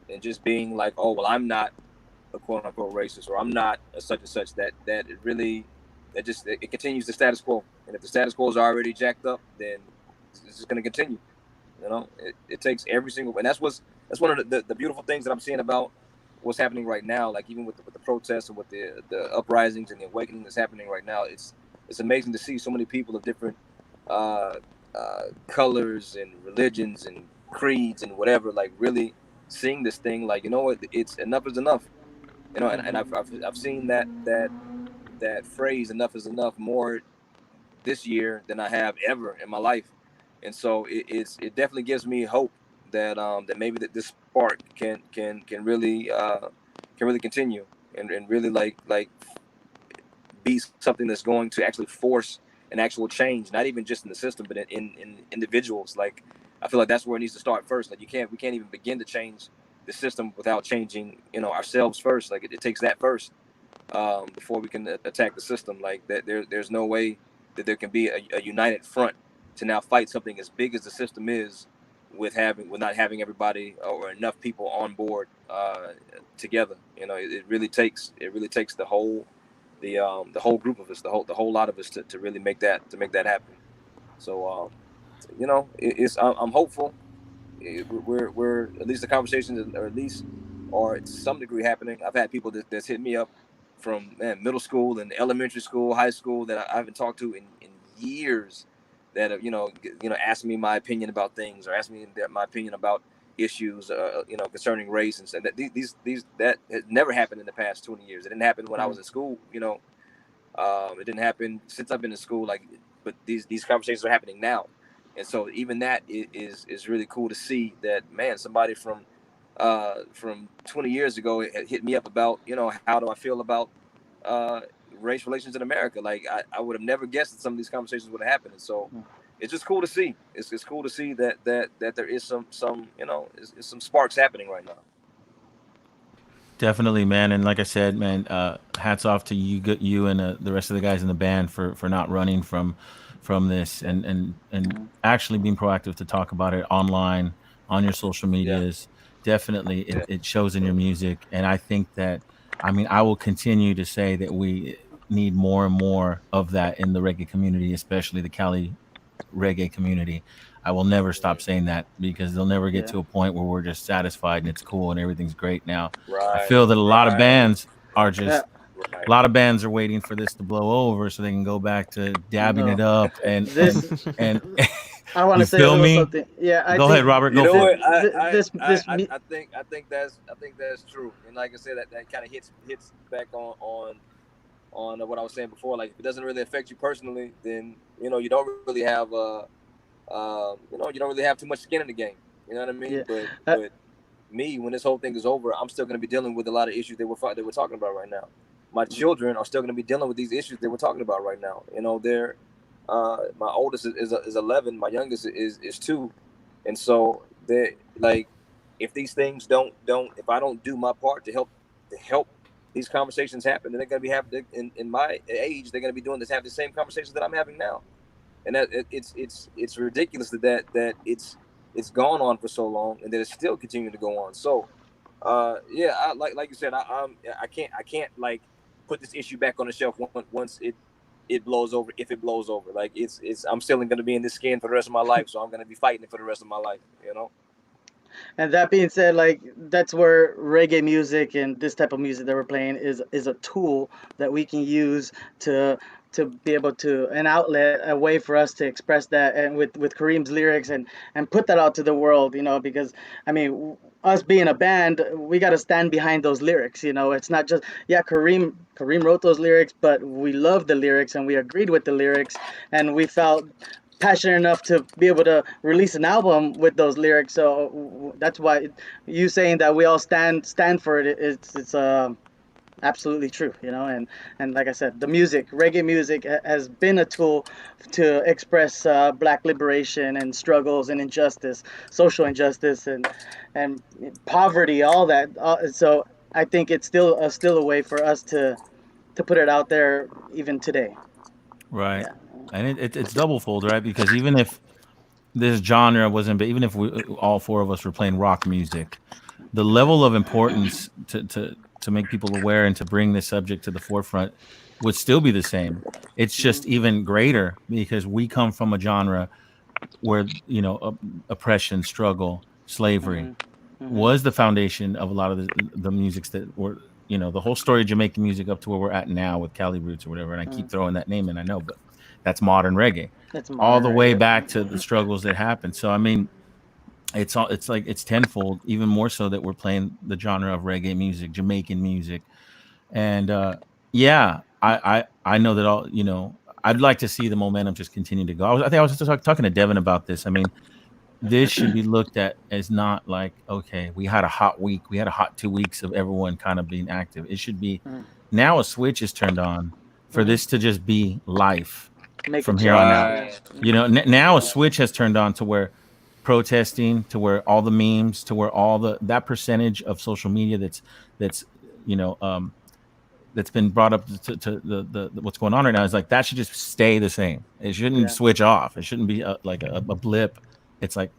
and just being like, oh well, I'm not a quote unquote racist, or I'm not a such and such, that it really, it continues the status quo. And if the status quo is already jacked up, then it's just going to continue. It takes every single, and that's one of the beautiful things that I'm seeing about what's happening right now. Like, even with the protests and with the uprisings and the awakening that's happening right now, it's amazing to see so many people of different colors and religions and creeds and whatever, like, really seeing this thing like, it's enough is enough. And I've seen that phrase, enough is enough, more this year than I have ever in my life. And so it definitely gives me hope that maybe that this spark can really continue and really like be something that's going to actually force an actual change, not even just in the system, but in individuals. Like, I feel like that's where it needs to start first. Like, we can't even begin to change the system without changing ourselves first. Like, it takes that first, before we can attack the system. Like, that there's no way that there can be a united front to now fight something as big as the system is, with not having everybody or enough people on board together. It really takes the whole group of us, the whole lot of us to really make that happen. So I'm hopeful. We're at least the conversations are to some degree happening. I've had people that's hit me up from middle school and elementary school, high school, that I haven't talked to in years, that have asked me my opinion about things, or asked me my opinion about issues, concerning race and that that has never happened in the past 20 years. It didn't happen when I was in school. It didn't happen since I've been in school. But these conversations are happening now, and so even that is really cool to see that, man, somebody from 20 years ago hit me up about, how do I feel about race relations in America. Like I would have never guessed that some of these conversations would have happened. And so it's just cool to see. It's cool to see that there is some is some sparks happening right now. Definitely, man. And like I said, man, hats off to you and the rest of the guys in the band for not running from this and actually being proactive to talk about it online on your social medias. Definitely, it shows in your music. And I think that, I will continue to say that we need more and more of that in the reggae community, especially the Cali reggae community. I will never stop saying that, because they'll never get to a point where we're just satisfied and it's cool and everything's great now. I feel that a lot of bands are just a lot of bands are waiting for this to blow over so they can go back to dabbing it up and I want to say a little something. Yeah, go ahead, Robert. Go for it. I think that's true. And like I said, that kind of hits back on what I was saying before. Like, if it doesn't really affect you personally, then you don't really have you don't really have too much skin in the game. You know what I mean? Yeah. But me, when this whole thing is over, I'm still going to be dealing with a lot of issues that we're talking about right now. My children are still going to be dealing with these issues that we're talking about right now. They're my oldest is 11, my youngest is 2, and so they like, if these things if I don't do my part to help these conversations happen, then they're going to be having in my age, they're going to be have the same conversations that I'm having now. And that it's ridiculous that it's gone on for so long and that it's still continuing to go on. So, I like you said, I can't like put this issue back on the shelf once it blows over. If it blows over, like I'm still going to be in this skin for the rest of my life. So I'm going to be fighting it for the rest of my life. And that being said, like, that's where reggae music and this type of music that we're playing is a tool that we can use to be able to, an outlet, a way for us to express that, and with Karim's lyrics and put that out to the world, because us being a band, we got to stand behind those lyrics. It's not just, Karim wrote those lyrics, but we love the lyrics and we agreed with the lyrics and we felt passionate enough to be able to release an album with those lyrics. So that's why you saying that we all stand for it, it's absolutely true, and like I said, the reggae music has been a tool to express black liberation and struggles and injustice, social injustice and poverty, all that. So I think it's still a way for us to put it out there even today. Right. Yeah. And it's double-fold, right? Because even if this genre wasn't, but even if all four of us were playing rock music, the level of importance to make people aware and to bring this subject to the forefront would still be the same. It's just even greater because we come from a genre where, oppression, struggle, slavery was the foundation of a lot of the musics that were, the whole story of Jamaican music up to where we're at now with Cali Roots or whatever. And I keep throwing that name in, I know, but that's modern reggae. All the way back to the struggles that happened. So, it's tenfold, even more so that we're playing the genre of reggae music, Jamaican music. And I know that all, I'd like to see the momentum just continue to go. I think I was just talking to Devin about this. This should be looked at as not like, okay, we had a hot week, we had a hot 2 weeks of everyone kind of being active. It should be now a switch is turned on for this to just be life from here on out. Now a switch has turned on to where protesting, to where all the memes, to where all that percentage of social media that's been brought up to the what's going on right now is like, that should just stay the same. It shouldn't switch off. It shouldn't be like a blip. It's like,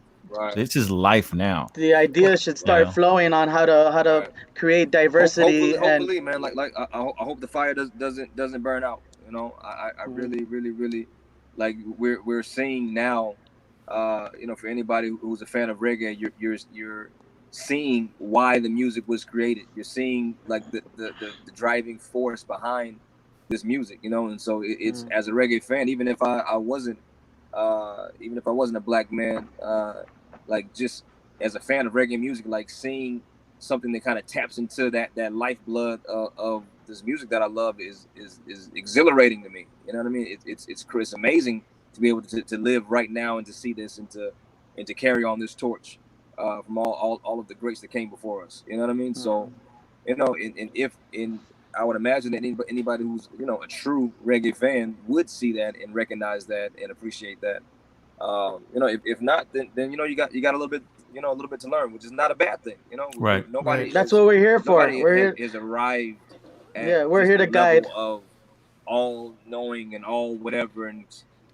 this is life now. The ideas should start flowing on how to create diversity. Hopefully, man. Like I hope the fire doesn't burn out. I really, really, really, like, we're seeing now. For anybody who's a fan of reggae, you're seeing why the music was created. You're seeing like the driving force behind this music. And so it's as a reggae fan, even if I wasn't a black man, like, just as a fan of reggae music, like seeing something that kind of taps into that lifeblood of this music that I love is exhilarating to me. You know what I mean? It's amazing to be able to live right now and to see this and to carry on this torch from all of the greats that came before us. You know what I mean? So, you know, I would imagine that anybody who's, you know, a true reggae fan would see that and recognize that and appreciate that. You know, if not, then you know, you got a little bit, you know, a little bit to learn, which is not a bad thing. You know, Right. Nobody. That's what we're here for. Nobody We're here. has arrived at Yeah, we're just here the to guide. level of all knowing and all whatever and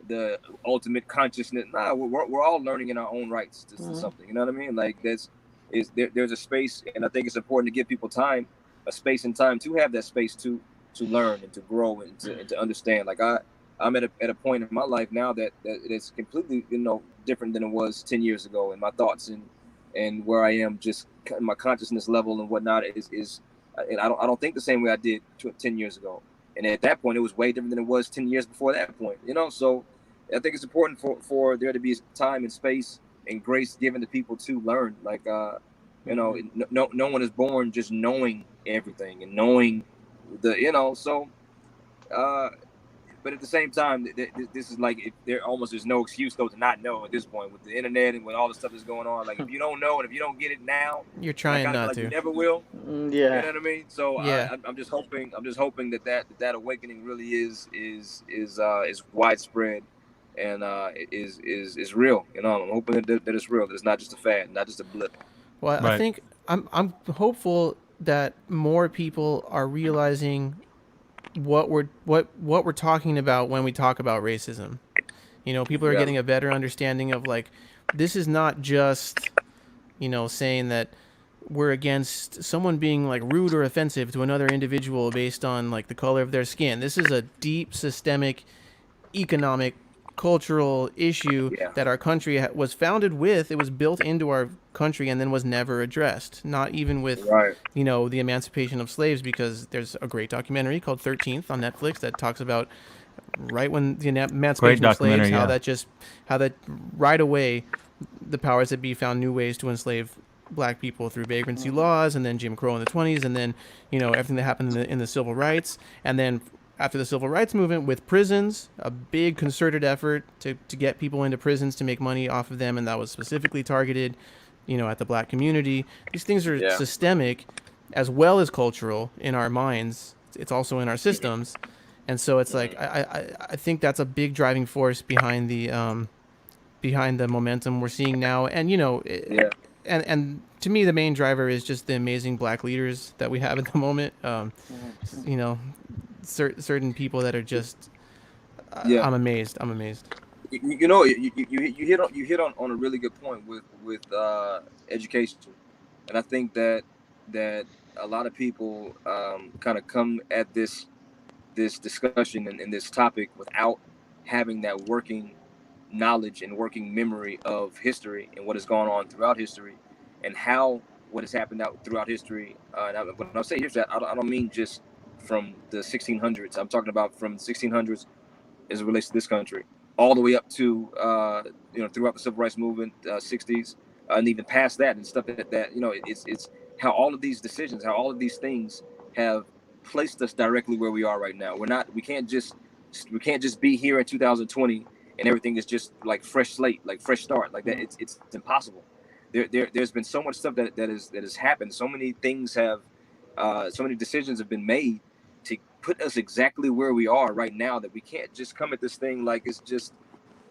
the ultimate consciousness. Nah, we're all learning in our own rights. This is something. You know what I mean? Like there's a space, and I think it's important to give people time, a space and time to have that space to learn and to grow and to understand. Like I'm at a point in my life now that it's completely, you know, different than it was 10 years ago, and my thoughts and where I am, just my consciousness level and whatnot is and I don't think the same way I did 10 years ago. And at that point, it was way different than it was 10 years before that point. You know, so I think it's important for there to be time and space and grace given to people to learn. Like you know, no one is born just knowing everything and knowing the, you know, so but at the same time, this is like there's no excuse though to not know at this point with the internet and with all the stuff that's going on. Like if you don't know and if you don't get it now, You're trying not like to. you never will. Yeah. You know what I mean? So Yeah. I'm just hoping that awakening really is widespread and is real. You know, I'm hoping that it's real. That it's not just a fad, not just a blip. Well, Right. I think I'm hopeful that more people are realizing what we're talking about when we talk about racism. You know, people are getting a better understanding of like, this is not just, you know, saying that we're against someone being like rude or offensive to another individual based on like the color of their skin. This is a deep systemic economic cultural issue that our country was founded with. It was built into our country and then was never addressed, not even with you know, the emancipation of slaves, because there's a great documentary called 13th on Netflix that talks about right when the emancipation of slaves, how that right away the powers that be found new ways to enslave black people through vagrancy laws, and then Jim Crow in the 20s, and then, you know, everything that happened in the civil rights, and then after the civil rights movement with prisons, a big concerted effort to get people into prisons to make money off of them, and that was specifically targeted, you know, at the black community. These things are systemic as well as cultural in our minds. It's also in our systems. And so it's like I think that's a big driving force behind the momentum we're seeing now. And you know, and to me the main driver is just the amazing black leaders that we have at the moment. You know, certain people that are just I'm amazed. You know, you hit on a really good point with education, and I think that a lot of people kind of come at this discussion and this topic without having that working knowledge and working memory of history and what has gone on throughout history and how what has happened out throughout history. When I say history, I don't mean just from the 1600s. I'm talking about from the 1600s as it relates to this country, all the way up to you know, throughout the civil rights movement, 60s, and even past that and stuff that you know, it's how all of these decisions, how all of these things have placed us directly where we are right now. We can't just be here in 2020 and everything is just like fresh slate, like fresh start, like that. It's impossible. There's been so much stuff that has happened. So many things have, so many decisions have been made to put us exactly where we are right now, that we can't just come at this thing like it's just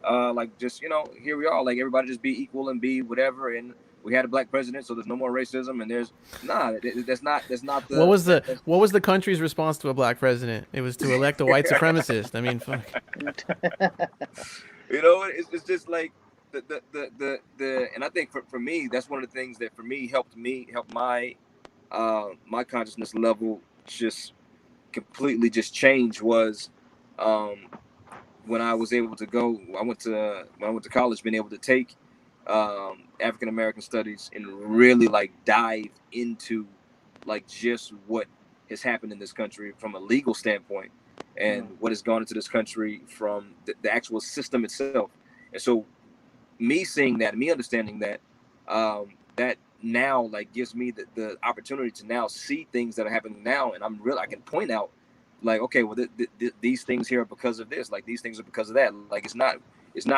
you know, here we are, like everybody just be equal and be whatever, and we had a black president, so there's no more racism, and there's that's not the what was the country's response to a black president? It was to elect a white supremacist. I mean, fuck. You know, it's just like the and I think for me, that's one of the things that for me helped my my consciousness level just completely just change was when I was able to go. When I went to college, being able to take African American studies and really like dive into like just what has happened in this country from a legal standpoint and what has gone into this country from the actual system itself. And so me seeing that, me understanding that, that now like gives me the opportunity to now see things that are happening now, and I can point out like, okay, well these things here are because of this, like these things are because of that. Like it's not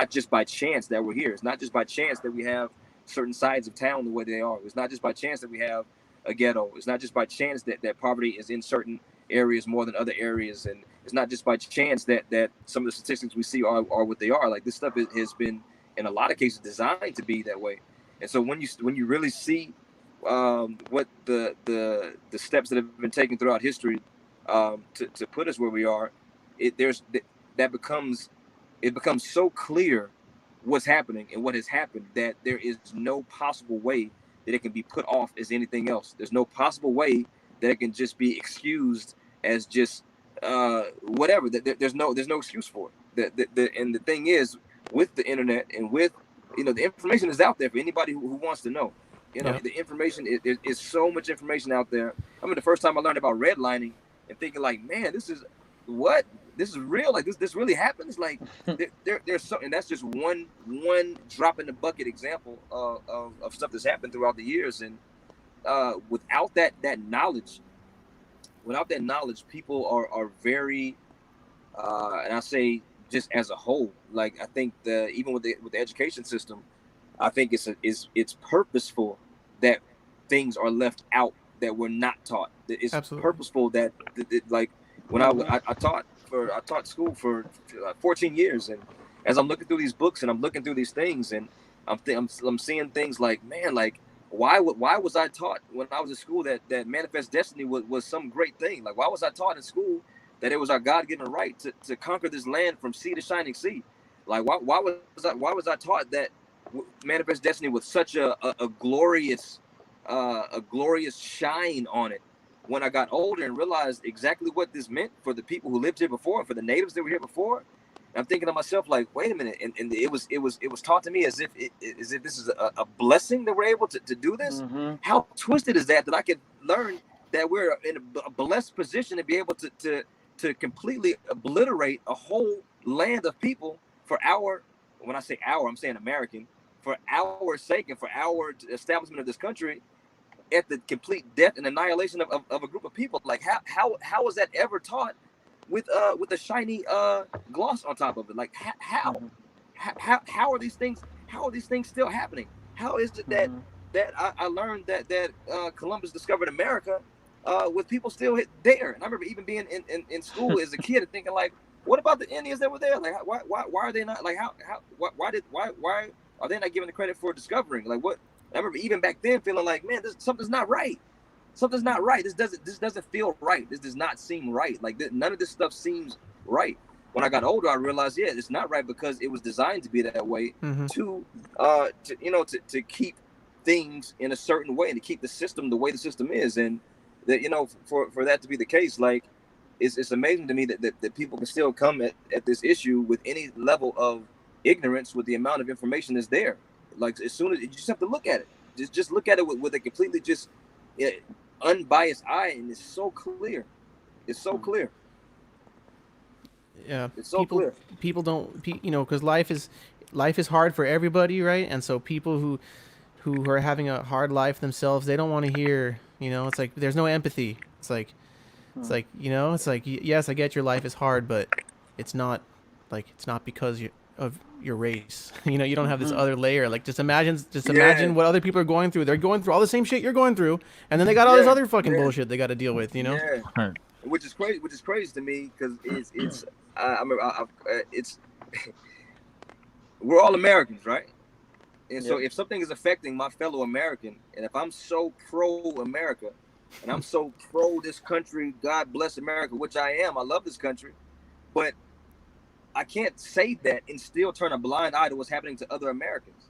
just by chance that we're here. It's not just by chance that we have certain sides of town the way they are. It's not just by chance that we have a ghetto. It's not just by chance that poverty is in certain areas more than other areas, and it's not just by chance that some of the statistics we see are what they are. Like this stuff has been in a lot of cases designed to be that way. And so when you really see what the steps that have been taken throughout history to put us where we are, it becomes so clear what's happening and what has happened that there is no possible way that it can be put off as anything else. There's no possible way that it can just be excused as just whatever. There's no excuse for it. And the thing is, with the internet and with the information is out there for anybody who wants to know. The information is so much information out there. I mean, the first time I learned about redlining and thinking like, man, this is real. Like this really happens. Like there's something. That's just one drop in the bucket example of stuff that's happened throughout the years. And without that knowledge, people are very, and I say just as a whole, like I think even with the education system, I think it's purposeful that things are left out that we're not taught. It's Absolutely. Purposeful that like when I taught school for 14 years, and as I'm looking through these books and I'm looking through these things, and I'm seeing things like, man, like why was I taught when I was in school that manifest destiny was some great thing? Like why was I taught in school that it was our God-given right to conquer this land from sea to shining sea? Like why was I taught that manifest destiny with such a glorious shine on it? When I got older and realized exactly what this meant for the people who lived here before, for the natives that were here before, I'm thinking to myself like, wait a minute, and it was taught to me as if this is a blessing that we're able to do this. Mm-hmm. How twisted is that I could learn that we're in a blessed position to be able to completely obliterate a whole land of people for our, when I say our, I'm saying American, for our sake and for our establishment of this country, at the complete death and annihilation of a group of people. Like how was that ever taught with a shiny gloss on top of it? Like how are these things still happening? How is it that I learned that Columbus discovered America with people still there? And I remember even being in school as a kid and thinking like, what about the Indians that were there? Like why are they not, like why are they not given the credit for discovering? Like what? I remember even back then feeling like, man, something's not right. Something's not right. This doesn't feel right. This does not seem right. Like none of this stuff seems right. When I got older, I realized, yeah, it's not right because it was designed to be that way, mm-hmm. to keep things in a certain way and to keep the system the way the system is. And that, for that to be the case, like it's amazing to me that people can still come at this issue with any level of ignorance with the amount of information that's there. Like as soon as you just have to look at it, just look at it with a completely just unbiased eye, and it's so clear. It's so clear. Yeah, it's so clear. People don't, because life is hard for everybody, right? And so people who are having a hard life themselves, they don't want to hear. It's like there's no empathy. It's like yes, I get your life is hard, but it's not because of your race. You don't have this other layer. Like just imagine what other people are going through. They're going through all the same shit you're going through, and then they got all this other fucking bullshit they got to deal with. Yeah. Which is crazy to me because it's we're all Americans, right? And so if something is affecting my fellow American, and if I'm so pro-America, and I'm so pro this country, God bless America, which I am. I love this country, but I can't say that and still turn a blind eye to what's happening to other Americans.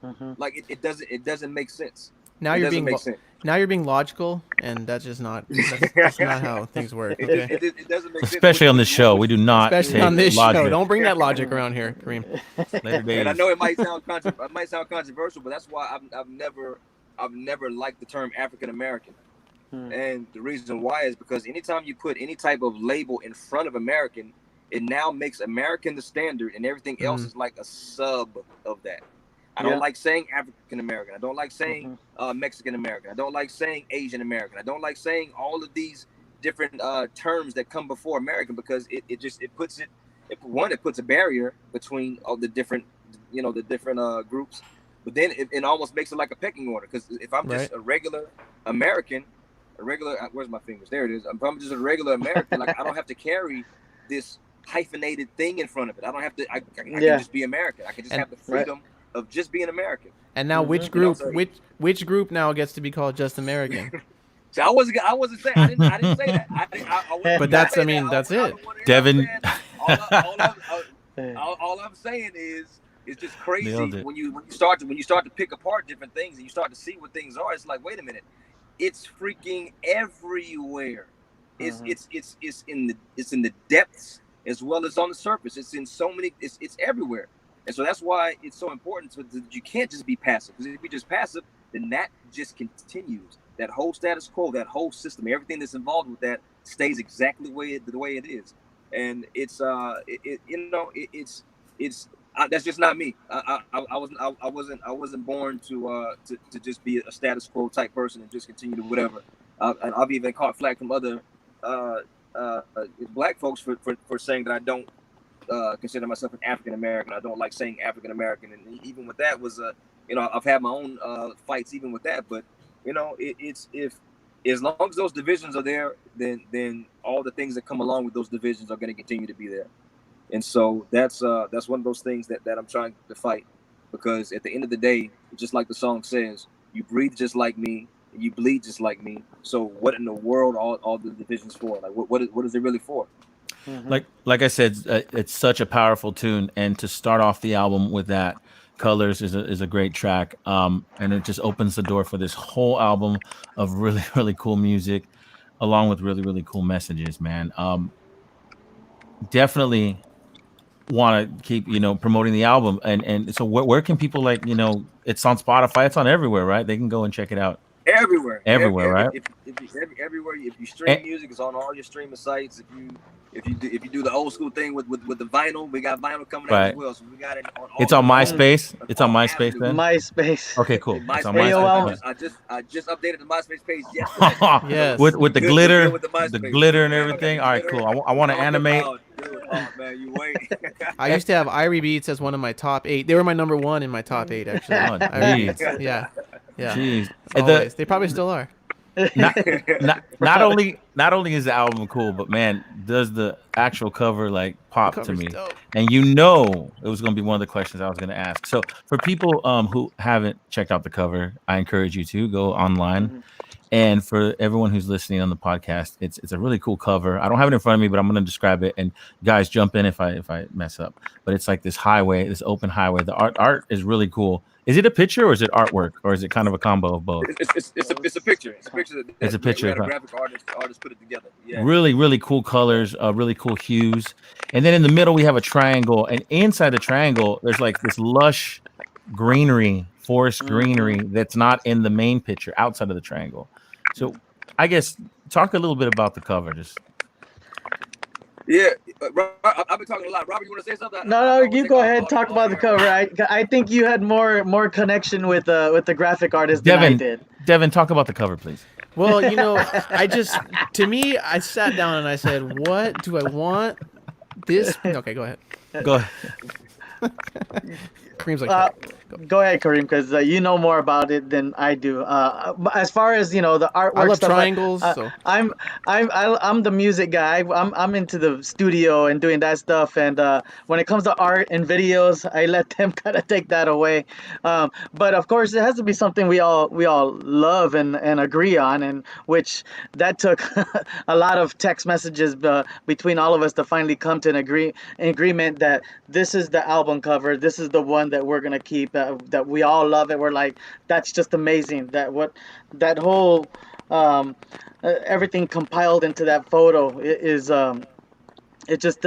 Mm-hmm. Like it doesn't make sense. Now you're being logical, and that's just not that's not how things work. Okay? It doesn't make sense. Especially on this show, we do not. Especially on this show, don't bring that logic around here, Karim. And I know it might sound controversial, but that's why I've never liked the term African American. And the reason why is because anytime you put any type of label in front of American, it now makes American the standard, and everything else is like a sub of that. I don't like saying African American. I don't like saying Mexican American. I don't like saying Asian American. I don't like saying all of these different terms that come before American, because it puts a barrier between all the different groups. But then it almost makes it like a pecking order, because if I'm just a regular American, where's my fingers? There it is. If I'm just a regular American, like I don't have to carry this hyphenated thing in front of it. I don't have to. I can just be American. I can just have the freedom of just being American. And now, which group? Which group now gets to be called just American? So I wasn't saying. I didn't say that. But that's it. Devin. All I'm saying is just crazy when you start to pick apart different things and you start to see what things are. It's like, wait a minute, it's freaking everywhere. It's in the depths as well as on the surface. It's in so many. It's everywhere. And so that's why it's so important that you can't just be passive. Because if you're just passive, then that just continues. That whole status quo, that whole system, everything that's involved with that stays exactly the way it is. And it's that's just not me. I wasn't born to just be a status quo type person and just continue to whatever. And I've even caught flack from other black folks for saying that I don't consider myself an African American. I don't like saying African American, and even with that was I've had my own fights even with that. But it's if as long as those divisions are there, then all the things that come along with those divisions are going to continue to be there. And so that's one of those things that I'm trying to fight, because at the end of the day, just like the song says, you breathe just like me, you bleed just like me. So what in the world all the divisions for? Like what is it really for? Like I said, it's such a powerful tune, and to start off the album with that, Colors is a great track, and it just opens the door for this whole album of really, really cool music, along with really, really cool messages, man. Definitely want to keep promoting the album, and so where can people it's on Spotify, it's on everywhere, right? They can go and check it out everywhere, right? Everywhere. If you stream music, it's on all your streaming sites. If you do the old school thing with the vinyl, we got vinyl coming out as well. So we got it on all. It's on MySpace. It's on MySpace then. MySpace. Okay, cool. MySpace. It's on MySpace. I just updated the MySpace page yesterday. Yes. With the glitter, the glitter and everything. All right, cool. I want to animate. Oh man, you wait. I used to have Irie Beats as one of my top 8. They were my number 1 in my top 8, actually. Irie Beats. Yeah. Jeez. They probably still are. Not only is the album cool, but man, does the actual cover pop to me? Dope. And it was going to be one of the questions I was going to ask. So for people who haven't checked out the cover, I encourage you to go online. Mm-hmm. And for everyone who's listening on the podcast, it's a really cool cover. I don't have it in front of me, but I'm going to describe it. And guys, jump in if I mess up. But it's like this highway, this open highway. The art is really cool. Is it a picture or is it artwork, or is it kind of a combo of both? It's a picture. It's a picture. It's a picture. A graphic artist put it together. Yeah. Really, really cool colors, really cool hues. And then in the middle we have a triangle, and inside the triangle there's like this lush greenery, forest greenery that's not in the main picture outside of the triangle. So I guess talk a little bit about the cover. Yeah, I've been talking a lot. Robert, you want to say something? No, you go ahead and talk about the cover. I think you had more connection with the graphic artist than I did. Devin, talk about the cover, please. Well, I sat down and I said, what do I want? This? Okay, go ahead. Go ahead. Karim's like, go ahead, Karim, because you know more about it than I do. As far as the artwork, I love triangles. So. I'm the music guy. I'm into the studio and doing that stuff. And when it comes to art and videos, I let them kind of take that away. But of course, it has to be something we all love and agree on, and which that took a lot of text messages between all of us to finally come to an agreement that this is the album cover. This is the one that we're gonna keep. That we all love it. We're like, that's just amazing. That whole everything compiled into that photo is it's just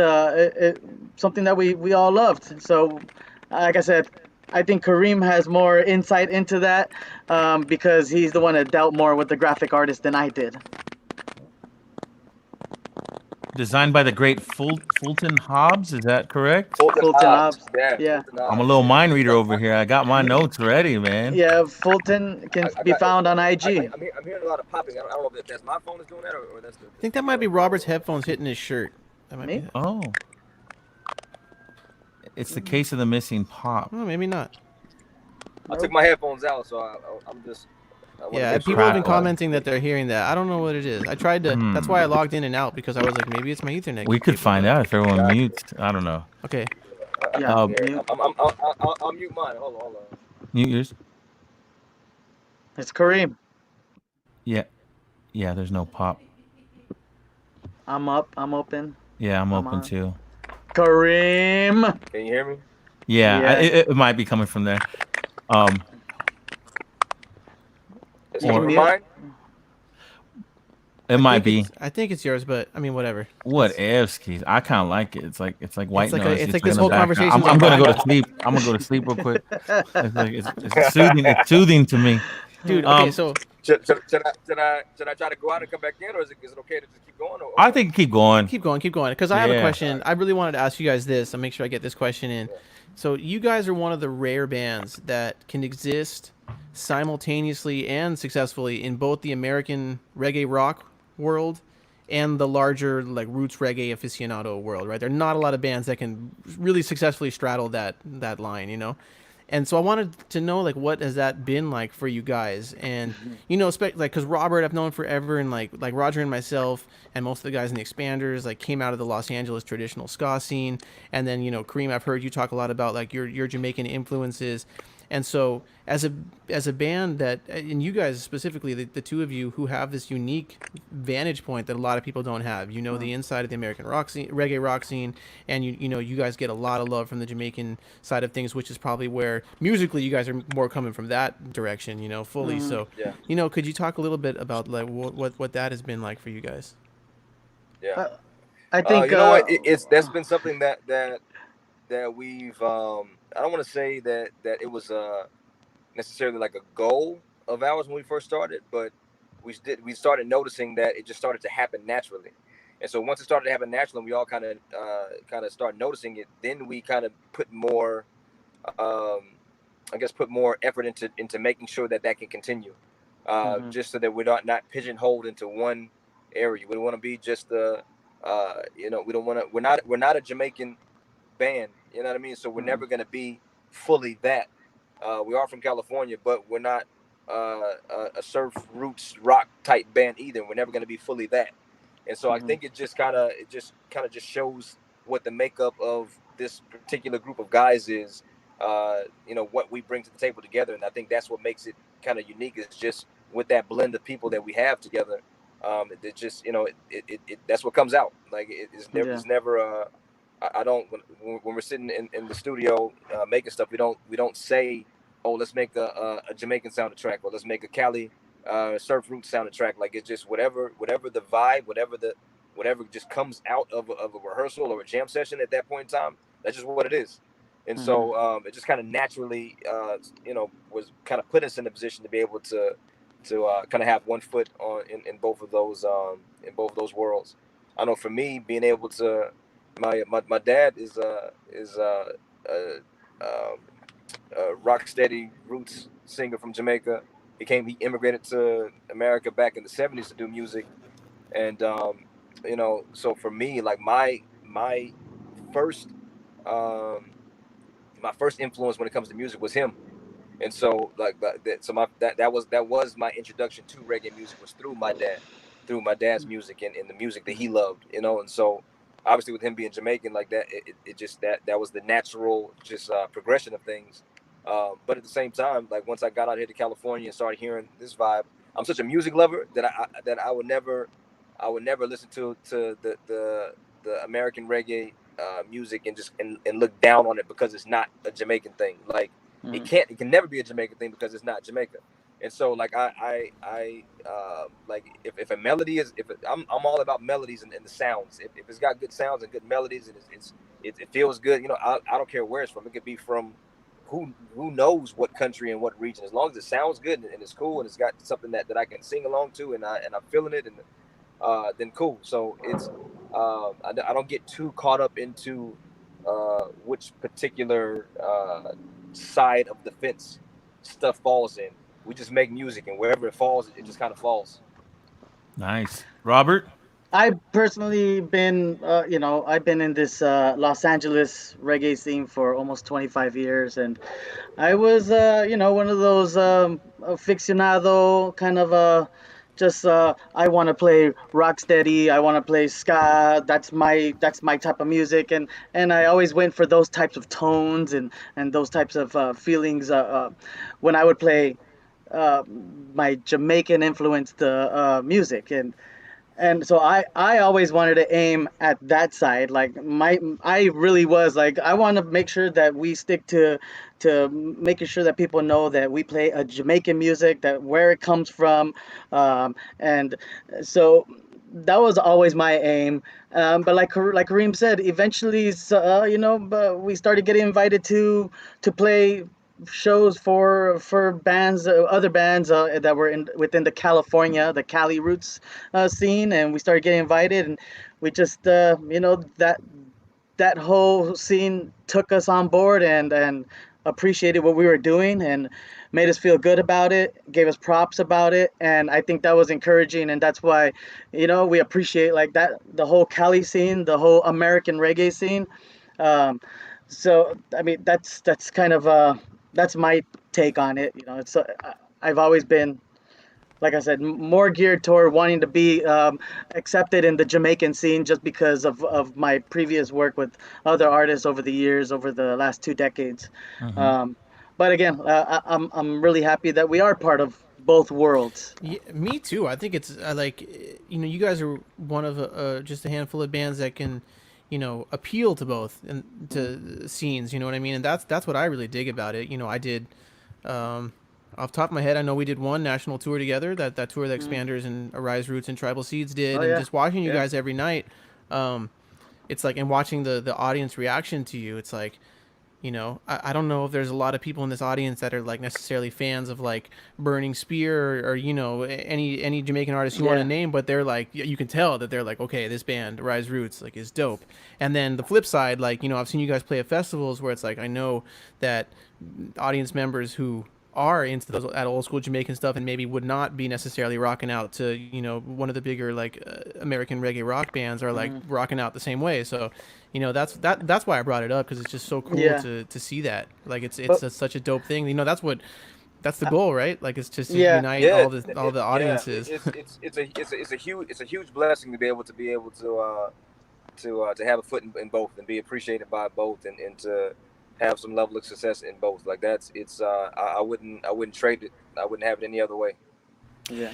something that we all loved. So, like I said, I think Karim has more insight into that because he's the one that dealt more with the graphic artist than I did. Designed by the great Fulton Hobbs. Is that correct? Fulton Fulton Hobbs. Hobbs. Yeah, Yeah. Fulton I'm a Hobbs. little mind reader over here. I got my notes ready, man. Yeah, Fulton can I be got. found on I'm IG. hearing a lot of popping. I don't know if that's my phone is doing that or that's the. I think that might be Robert's headphones hitting his shirt. That might be Me? that. Oh, it's the case of the missing pop. Oh, maybe not. I took my headphones out, so I'm just. I wanna Yeah, make people have been crackling. commenting that they're hearing that. I don't know what it is. I tried to. That's why I logged in and out, because I was like, maybe it's my Ethernet. We could cable, find but- out if everyone Gotcha. mutes. I don't know. Okay. Yeah. Uh, mute. I'll mute mine. Hold on. Mute yours. It's Karim. Yeah, there's no pop. I'm up. I'm open. Yeah, I'm I'm open on. too. Karim. Can you hear me? Yeah, Yeah. it might be coming from there. Is You it can from mute. mine? It might be. I think it's yours, but I mean, whatever. What ifs, keys? I kind of like it. It's like white like noise. it's just like this in the whole background. conversation's I'm on gonna go to background. sleep. I'm gonna go to sleep real quick. It's soothing. It's soothing to me. Dude, okay, so Should I try to go out and come back in, or is it okay to just keep going? Or, I think keep going. keep going, because I have a Yeah. question. I really wanted to ask you guys this. I'll make sure I get this question in. So you guys are one of the rare bands that can exist simultaneously and successfully in both the American reggae rock world and the larger like roots reggae aficionado world, right? There are not a lot of bands that can really successfully straddle that line, you know? And so I wanted to know, like, what has that been like for you guys? And, you know, like, because Robert, I've known forever, and like Roger and myself and most of the guys in the Expanders, like, came out of the Los Angeles traditional ska scene. And then, you know, Karim, I've heard you talk a lot about, like, your Jamaican influences. And so as a band that, and you guys specifically, the two of you who have this unique vantage point that a lot of people don't have, you know, the inside of the American rock scene, reggae rock scene, and you know, you guys get a lot of love from the Jamaican side of things, which is probably where musically you guys are more coming from that direction, you know, fully. So, Yeah. you know, could you talk a little bit about like what that has been like for you guys? Yeah. I think you know what? That's been something that we've. I don't want to say that it was necessarily like a goal of ours when we first started, but we started noticing that it just started to happen naturally. And so once it started to happen naturally, we all kind of started noticing it. Then we kind of put more, put more effort into making sure that can continue, just so that we're not pigeonholed into one area. We don't want to be just the, we don't want to. We're not a Jamaican band, you know what I mean? So we're never going to be fully that. We are from California, but we're not a surf roots rock type band either. We're never going to be fully that. And so I think it just kind of shows what the makeup of this particular group of guys is, what we bring to the table together. And I think that's what makes it kind of unique, is just with that blend of people that we have together. It just, that's what comes out. Like it's never I don't, when we're sitting in the studio making stuff, we don't say, oh, let's make a Jamaican soundtrack, or let's make a Cali surf root soundtrack. Like, it's just whatever the vibe, whatever just comes out of a rehearsal or a jam session at that point in time. That's just what it is. And so it just kind of naturally, was kind of put us in a position to be able to kind of have one foot on in both of those worlds. I know for me, being able to, my dad is a rock steady roots singer from Jamaica. He immigrated to America back in the 70s to do music, and so for me, like my first influence when it comes to music was him. And so that was my introduction to reggae music, was through my dad's music and the music that he loved, and so obviously with him being Jamaican like that, it just that was the natural progression of things. But at the same time, like once I got out here to California and started hearing this vibe, I'm such a music lover that I would never listen to the American reggae music and look down on it because it's not a Jamaican thing. Like it can never be a Jamaican thing because it's not Jamaica. And so like I like if a melody is, I'm all about melodies and the sounds. If it's got good sounds and good melodies and it feels good, I don't care where it's from. It could be from who knows what country and what region. As long as it sounds good and it's cool and it's got something that I can sing along to and I'm feeling it, and then cool. So I don't get too caught up into which particular side of the fence stuff falls in. We just make music, and wherever it falls, it just kind of falls. Nice. Robert? I personally been, I've been in this Los Angeles reggae scene for almost 25 years, and I was, one of those aficionado kind of just I want to play rock steady. I want to play ska. That's my type of music, and I always went for those types of tones and those types of feelings when I would play uh, my Jamaican influenced music, and so I always wanted to aim at that side. Like I really was like, I want to make sure that we stick to making sure that people know that we play a Jamaican music, that where it comes from, and so that was always my aim. But like Kareem said, eventually, but we started getting invited to play shows for bands, other bands that were in within the Cali roots scene, and we started getting invited, and we just that whole scene took us on board and appreciated what we were doing and made us feel good about it, gave us props about it, and I think that was encouraging, and that's why we appreciate like that, the whole Cali scene, the whole American reggae scene. um, so I mean that's kind of that's my take on it. It's I've always been, like I said, more geared toward wanting to be accepted in the Jamaican scene just because of my previous work with other artists over the years, over the last 2 decades. Mm-hmm. Um, but again, I'm really happy that we are part of both worlds. Yeah, me too. I think it's like, you guys are one of just a handful of bands that can, appeal to both and to scenes. You know what I mean? And that's what I really dig about it. I did, off the top of my head, I know we did one national tour together. That tour that Expanders and Arise Roots and Tribal Seeds did, Oh and yeah, just watching you yeah, guys every night, it's like, and watching the audience reaction to you, it's like, I don't know if there's a lot of people in this audience that are like necessarily fans of like Burning Spear or any Jamaican artist you want to yeah. name, but they're like, you can tell that they're like, okay, this band Rise Roots like is dope. And then the flip side, like, I've seen you guys play at festivals where it's like, I know that audience members who are into that old school Jamaican stuff and maybe would not be necessarily rocking out to one of the bigger like American reggae rock bands are like rocking out the same way. So that's why I brought it up, because it's just so cool Yeah. to see that. Like it's But such a dope thing. That's the goal, right? Like it's just to yeah, unite Yeah, all the audiences. it's a huge blessing to be able to have a foot in both and be appreciated by both and to have some level of success in both. Like I wouldn't trade it. I wouldn't have it any other way. yeah.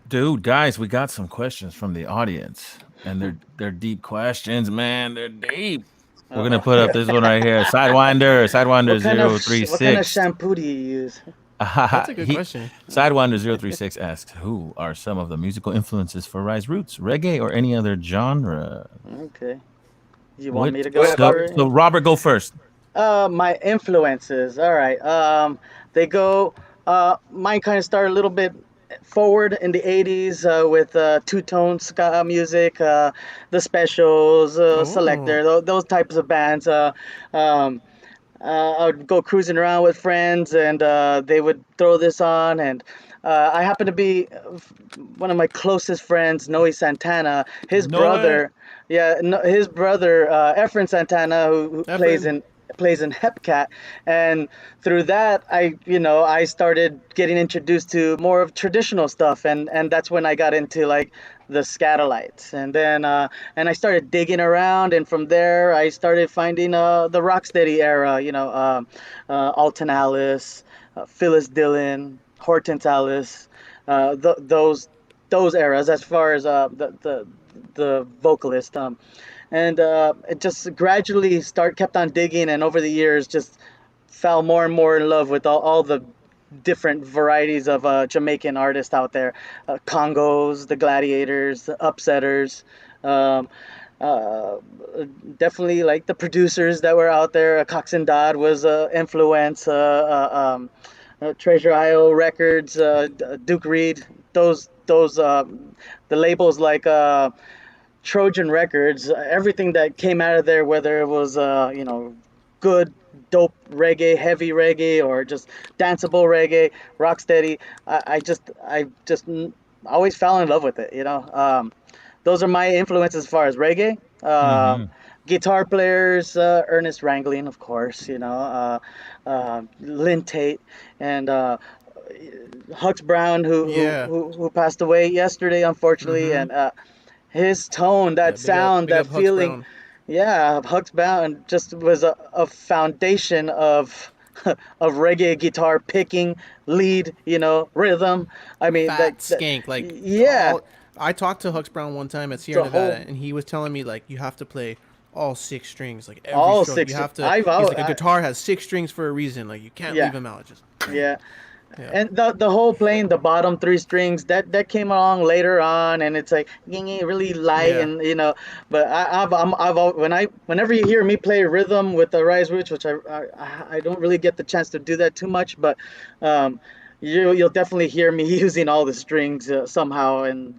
Dude, guys, we got some questions from the audience, and they're deep questions, man. They're deep. We're gonna Uh-oh. put up this one right here. Sidewinder What kind of 036. shampoo do you use? That's a good He, question. Sidewinder 036 asks, "Who are some of the musical influences for Rise Roots, reggae or any other genre?" Okay. You want What? me to Go go ahead, So, Bobby. for it? so Robert, go first. My influences. All right. They go. Mine kind of started a little bit forward in the '80s with two-tone ska music, the Specials, Oh, Selector, those types of bands. Um, I would go cruising around with friends, and they would throw this on, and I happen to be one of my closest friends, Noe Santana. His Noah. brother, yeah, no, his brother, Efren Santana, who Efren. plays in Hepcat, and through that, I started getting introduced to more of traditional stuff, and that's when I got into like the Scatolites, and then and I started digging around, and from there I started finding the Rocksteady era, Alton Alice, Phyllis Dillon, Hortense Alice, those eras as far as the vocalist. And it just gradually kept on digging, and over the years just fell more and more in love with all the different varieties of Jamaican artists out there, Congos, the Gladiators, the Upsetters, um, uh, definitely like the producers that were out there. Cox and Dodd was influence. Treasure Isle Records, Duke Reed, those the labels like Trojan Records, everything that came out of there, whether it was good, dope reggae, heavy reggae, or just danceable reggae, rocksteady, I always fell in love with it. Those are my influences as far as reggae. Mm-hmm. Guitar players, Ernest Ranglin, of course, Lynn Tate, and Hux Brown, Yeah. who passed away yesterday, unfortunately, Mm-hmm. and his tone, Yeah. that sound, Big that up, Hux feeling, Brown. yeah, Hux Brown just was a foundation of of reggae guitar picking, lead, rhythm. I mean, Fat skank. Like yeah, all. I talked to Hux Brown one time at Sierra the whole Nevada, and he was telling me like you have to play all 6 strings, like every all stroke. You six. have to. I've He's al- like a guitar has 6 strings for a reason. Like you can't leave yeah, them out. Just yeah. yeah. And the whole playing the bottom three strings that came along later on, and it's like really light, Yeah. and but whenever you hear me play rhythm with the Rise Roots, which I don't really get the chance to do that too much, but um, you'll definitely hear me using all the strings somehow, and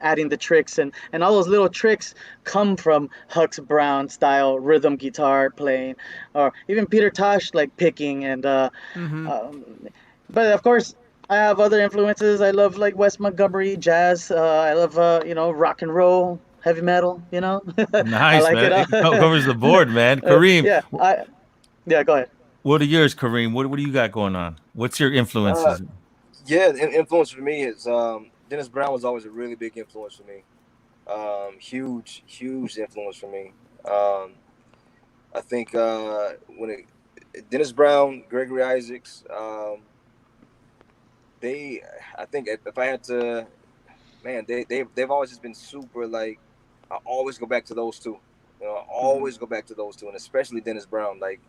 adding the tricks, and all those little tricks come from Hux Brown style rhythm guitar playing, or even Peter Tosh like picking, and Mm-hmm. um, but of course, I have other influences. I love like Wes Montgomery jazz. I love rock and roll, heavy metal. I Nice, like it man. all. It covers the board, man. Kareem, Yeah, yeah. Go ahead. what are yours, Kareem? What do you got going on? What's your Uh, influences? yeah, the influence for me is Dennis Brown was always a really big influence for me. Huge influence for me. I think Dennis Brown, Gregory Isaacs, they, I think if I had to, man, they've always just been super like. I always go back to those two. I Hmm. always go back to those two, and especially Dennis Brown. Like,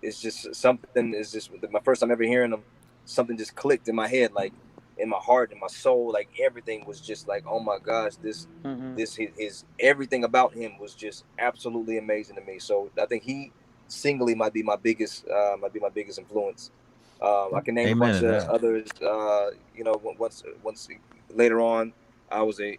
it's just something. It's just my first time ever hearing them. Something just clicked in my head, like in my heart, in my soul. Like everything was just like, oh my gosh, Hmm. his everything about him was just absolutely amazing to me. So I think he singly might be my biggest influence. I can name a Amen bunch to of that. others. Once later on, I was a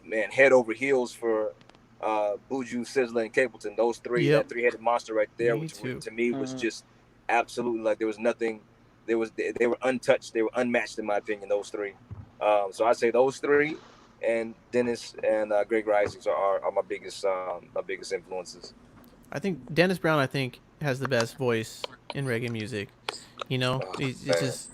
man head over heels for Buju, Sizzler, and Capleton. Those three, Yep. that three-headed monster right there, Me which too. to me was Hmm. just absolutely like there was nothing. They were untouched. They were unmatched in my opinion. Those three. So I say those three, and Dennis and Greg Isaacs are my biggest influences. I think Dennis Brown. I think has the best voice in reggae music. Oh, It's man. just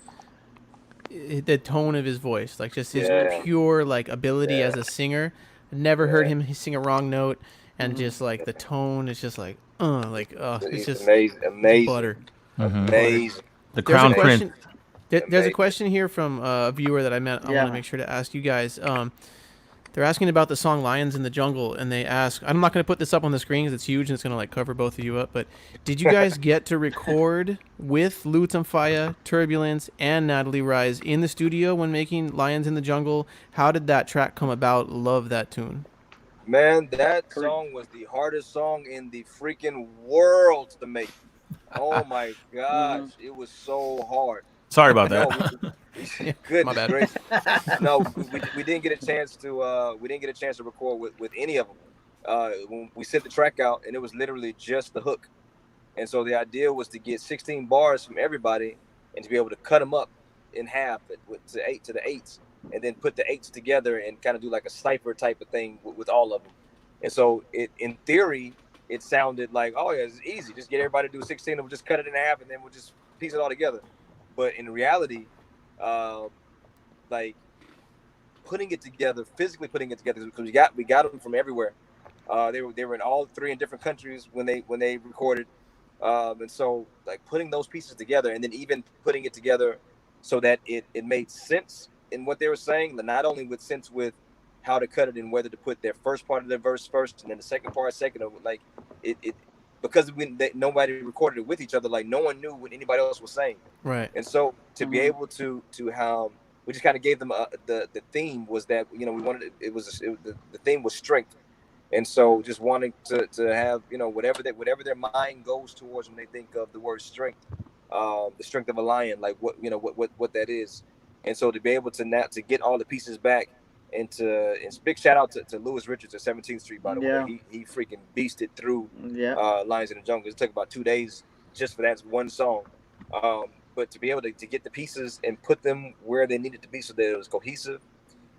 the tone of his voice, like just his Yeah, pure like ability yeah, as a singer. Never heard yeah. him sing a wrong note, and Hmm. just like the tone is just like it's He's just amazing, it's amazing, butter, Hmm. butter. amazing, The There's a Crown amazing, Prince. question. There's a amazing. question here from a viewer that I want to Yeah. make sure to ask you guys. They're asking about the song "Lions in the Jungle," and they ask. I'm not going to put this up on the screen because it's huge and it's going to like cover both of you up. But did you guys get to record with Luton Fire, Turbulence, and Natalie Rise in the studio when making "Lions in the Jungle"? How did that track come about? Love that tune. Man, that Correct. song was the hardest song in the freaking world to make. Oh my Hmm. gosh, it was so hard. Sorry about that. No, Yeah, my goodness bad. gracious. No, we didn't get a chance to record with any of them. When we sent the track out, and it was literally just the hook. And so the idea was to get 16 bars from everybody and to be able to cut them up in half to the eights, and then put the eights together and kind of do like a cipher type of thing with all of them. And so in theory, it sounded like, oh yeah, it's easy. Just get everybody to do 16 and we'll just cut it in half and then we'll just piece it all together. But in reality, um, like putting it together, physically putting it together, because we got them from everywhere. They were in all three in different countries when they recorded, and so like putting those pieces together, and then even putting it together so that it made sense in what they were saying, not only with sense with how to cut it and whether to put their first part of the verse first and then the second part second, or like it because nobody recorded it with each other, like no one knew what anybody else was saying, Right. and so to be Hmm. able to have we just kind of gave them the theme was that we wanted the theme was strength, and so just wanting to have whatever their mind goes towards when they think of the word strength, the strength of a lion, like what that is, and so to be able to get all the pieces back And big shout out to Lewis Richards at 17th Street, by the Yeah. way. He freaking beasted through Yeah. Lions in the Jungle. It took about 2 days just for that one song. But to be able to get the pieces and put them where they needed to be so that it was cohesive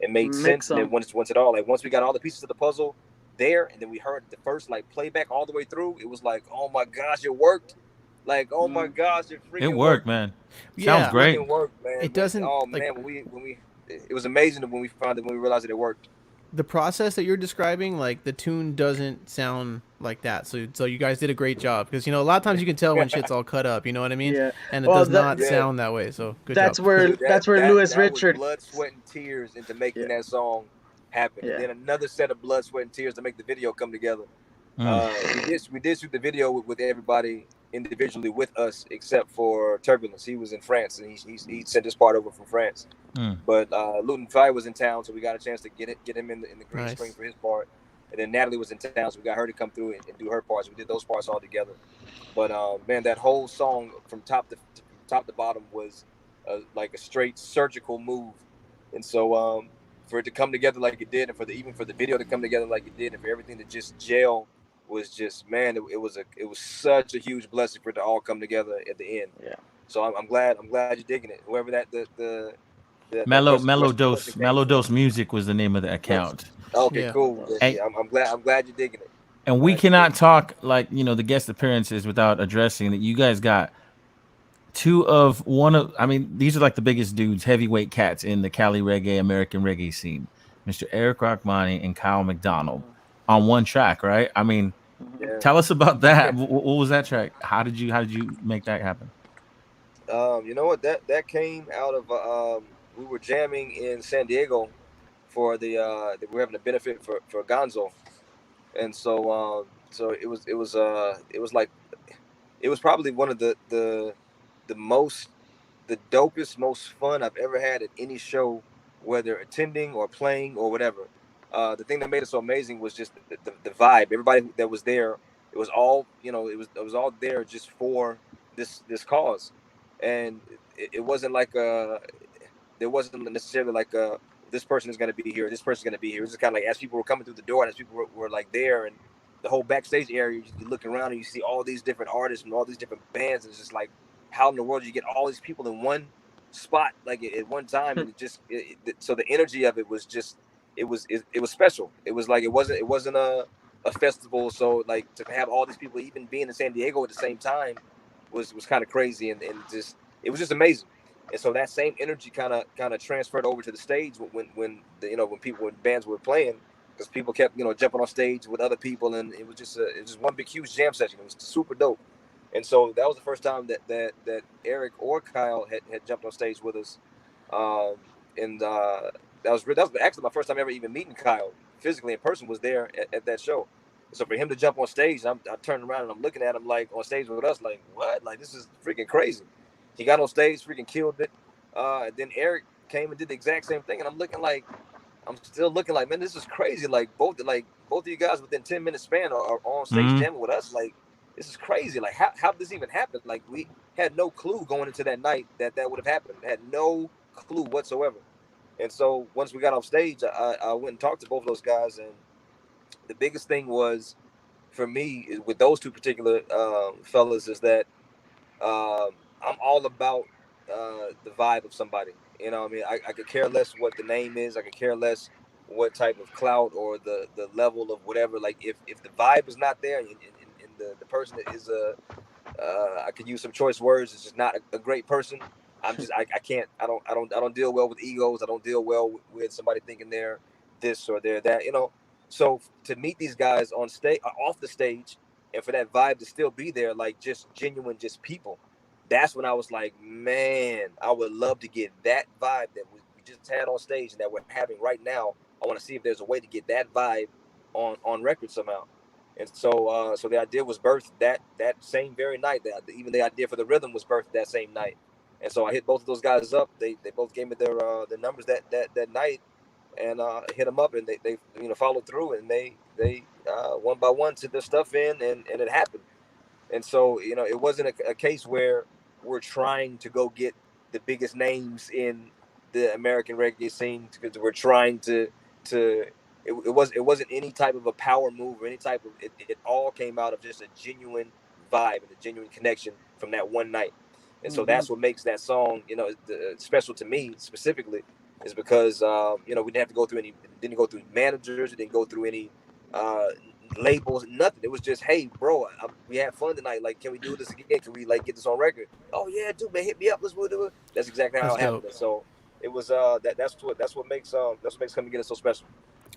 and made sense. And then once we got all the pieces of the puzzle there, and then we heard the first like playback all the way through, it was like, oh my gosh, it worked. Like, oh my gosh, it freaking worked, man. Sounds Yeah. great. It worked, man. It doesn't, Oh like, man, when we it was amazing when we found it, when we realized that it worked. the process that you're describing, like the tune doesn't sound like that. So you guys did a great job, because a lot of times you can tell when shit's all cut up. You know what I mean? Yeah. And it does not sound that way. So good that's job. where Dude, that's where Lewis that Richards. was blood, sweat, and tears into making that song happen, and then another set of blood, sweat, and tears to make the video come together. We did shoot the video with everybody individually with us, except for Turbulence. He was in France, and he sent his part over from France. But Luton Fire was in town, so we got a chance to get him in the green screen for his part. And then Natalie was in town, so we got her to come through and do her parts. We did those parts all together. But man, that whole song from top to bottom was like a straight surgical move. And so for it to come together like it did, and for the video to come together like it did, and for everything to just gel, was just, man, it was such a huge blessing for it to all come together at the end. Yeah. So I'm glad you're digging it. Whoever that the Mellow Dose Music was the name of the account. Okay, cool. And, I'm glad you're digging it. And we cannot talk like the guest appearances without addressing that you guys got these are like the biggest dudes, heavyweight cats in the Cali reggae, American reggae scene. Mr. Eric Rachmani and Kyle McDonald on one track, right? I mean, tell us about that. What was that track? How did you make that happen? You know what? That came out of we were jamming in San Diego for we were having a benefit for Gonzo, and so it was probably one of the dopest, most fun I've ever had at any show, whether attending or playing or whatever. The thing that made it so amazing was just the vibe. Everybody that was there, it was all it was all there just for this cause, and it wasn't like there wasn't necessarily like this person is going to be here, this person is going to be here. It was just kind of like as people were coming through the door and as people were like there, and the whole backstage area, you look around and you see all these different artists and all these different bands, and it's just like, how in the world do you get all these people in one spot like at one time? And so the energy of it was just it was special. It was like it wasn't a festival, so like to have all these people even being in San Diego at the same time was kind of crazy, and just it was just amazing. And so that same energy kind of transferred over to the stage when bands were playing, because people kept jumping on stage with other people, and it was just one big huge jam session. It was super dope. And so that was the first time that Eric or Kyle had jumped on stage with us, and that was actually my first time ever even meeting Kyle physically in person, was there at that show. So for him to jump on stage, I turned around and I'm looking at him like on stage with us, like, what? Like, this is freaking crazy. He got on stage, freaking killed it. Then Eric came and did the exact same thing, and I'm still looking like, man, this is crazy. Like both of you guys within 10 minutes span are on stage jamming with us. Like, this is crazy. Like, how did this even happen? Like, we had no clue going into that night that would have happened. Had no clue whatsoever. And so once we got off stage, I went and talked to both of those guys, and the biggest thing was for me with those two particular fellas is that I'm all about the vibe of somebody. You know what I mean? I could care less what the name is. I could care less what type of clout or the level of whatever. Like, if the vibe is not there, and the person that is I could use some choice words, is just not a great person, I don't deal well with egos. I don't deal well with somebody thinking they're this or they're that, So to meet these guys on stage, off the stage, and for that vibe to still be there, like just genuine, just people, that's when I was like, man, I would love to get that vibe that we just had on stage and that we're having right now. I want to see if there's a way to get that vibe on record somehow. And so so the idea was birthed that same very night. Even the idea for the rhythm was birthed that same night. And so I hit both of those guys up. They both gave me their numbers that night, and hit them up, and they followed through, and they one by one took their stuff in, and it happened. And so it wasn't a case where we're trying to go get the biggest names in the American reggae scene, because we're trying to it wasn't any type of a power move or any type of it all came out of just a genuine vibe and a genuine connection from that one night. And so that's what makes that song, you know, special to me specifically, is because you know, we didn't have to go through didn't go through managers, it didn't go through any labels, nothing. It was just, hey, bro, we had fun tonight. Like, can we do this again? Can we like get this on record? Oh yeah, dude, man, hit me up. Let's do it. That's exactly how it happened. So it was that's what makes Come Together so special.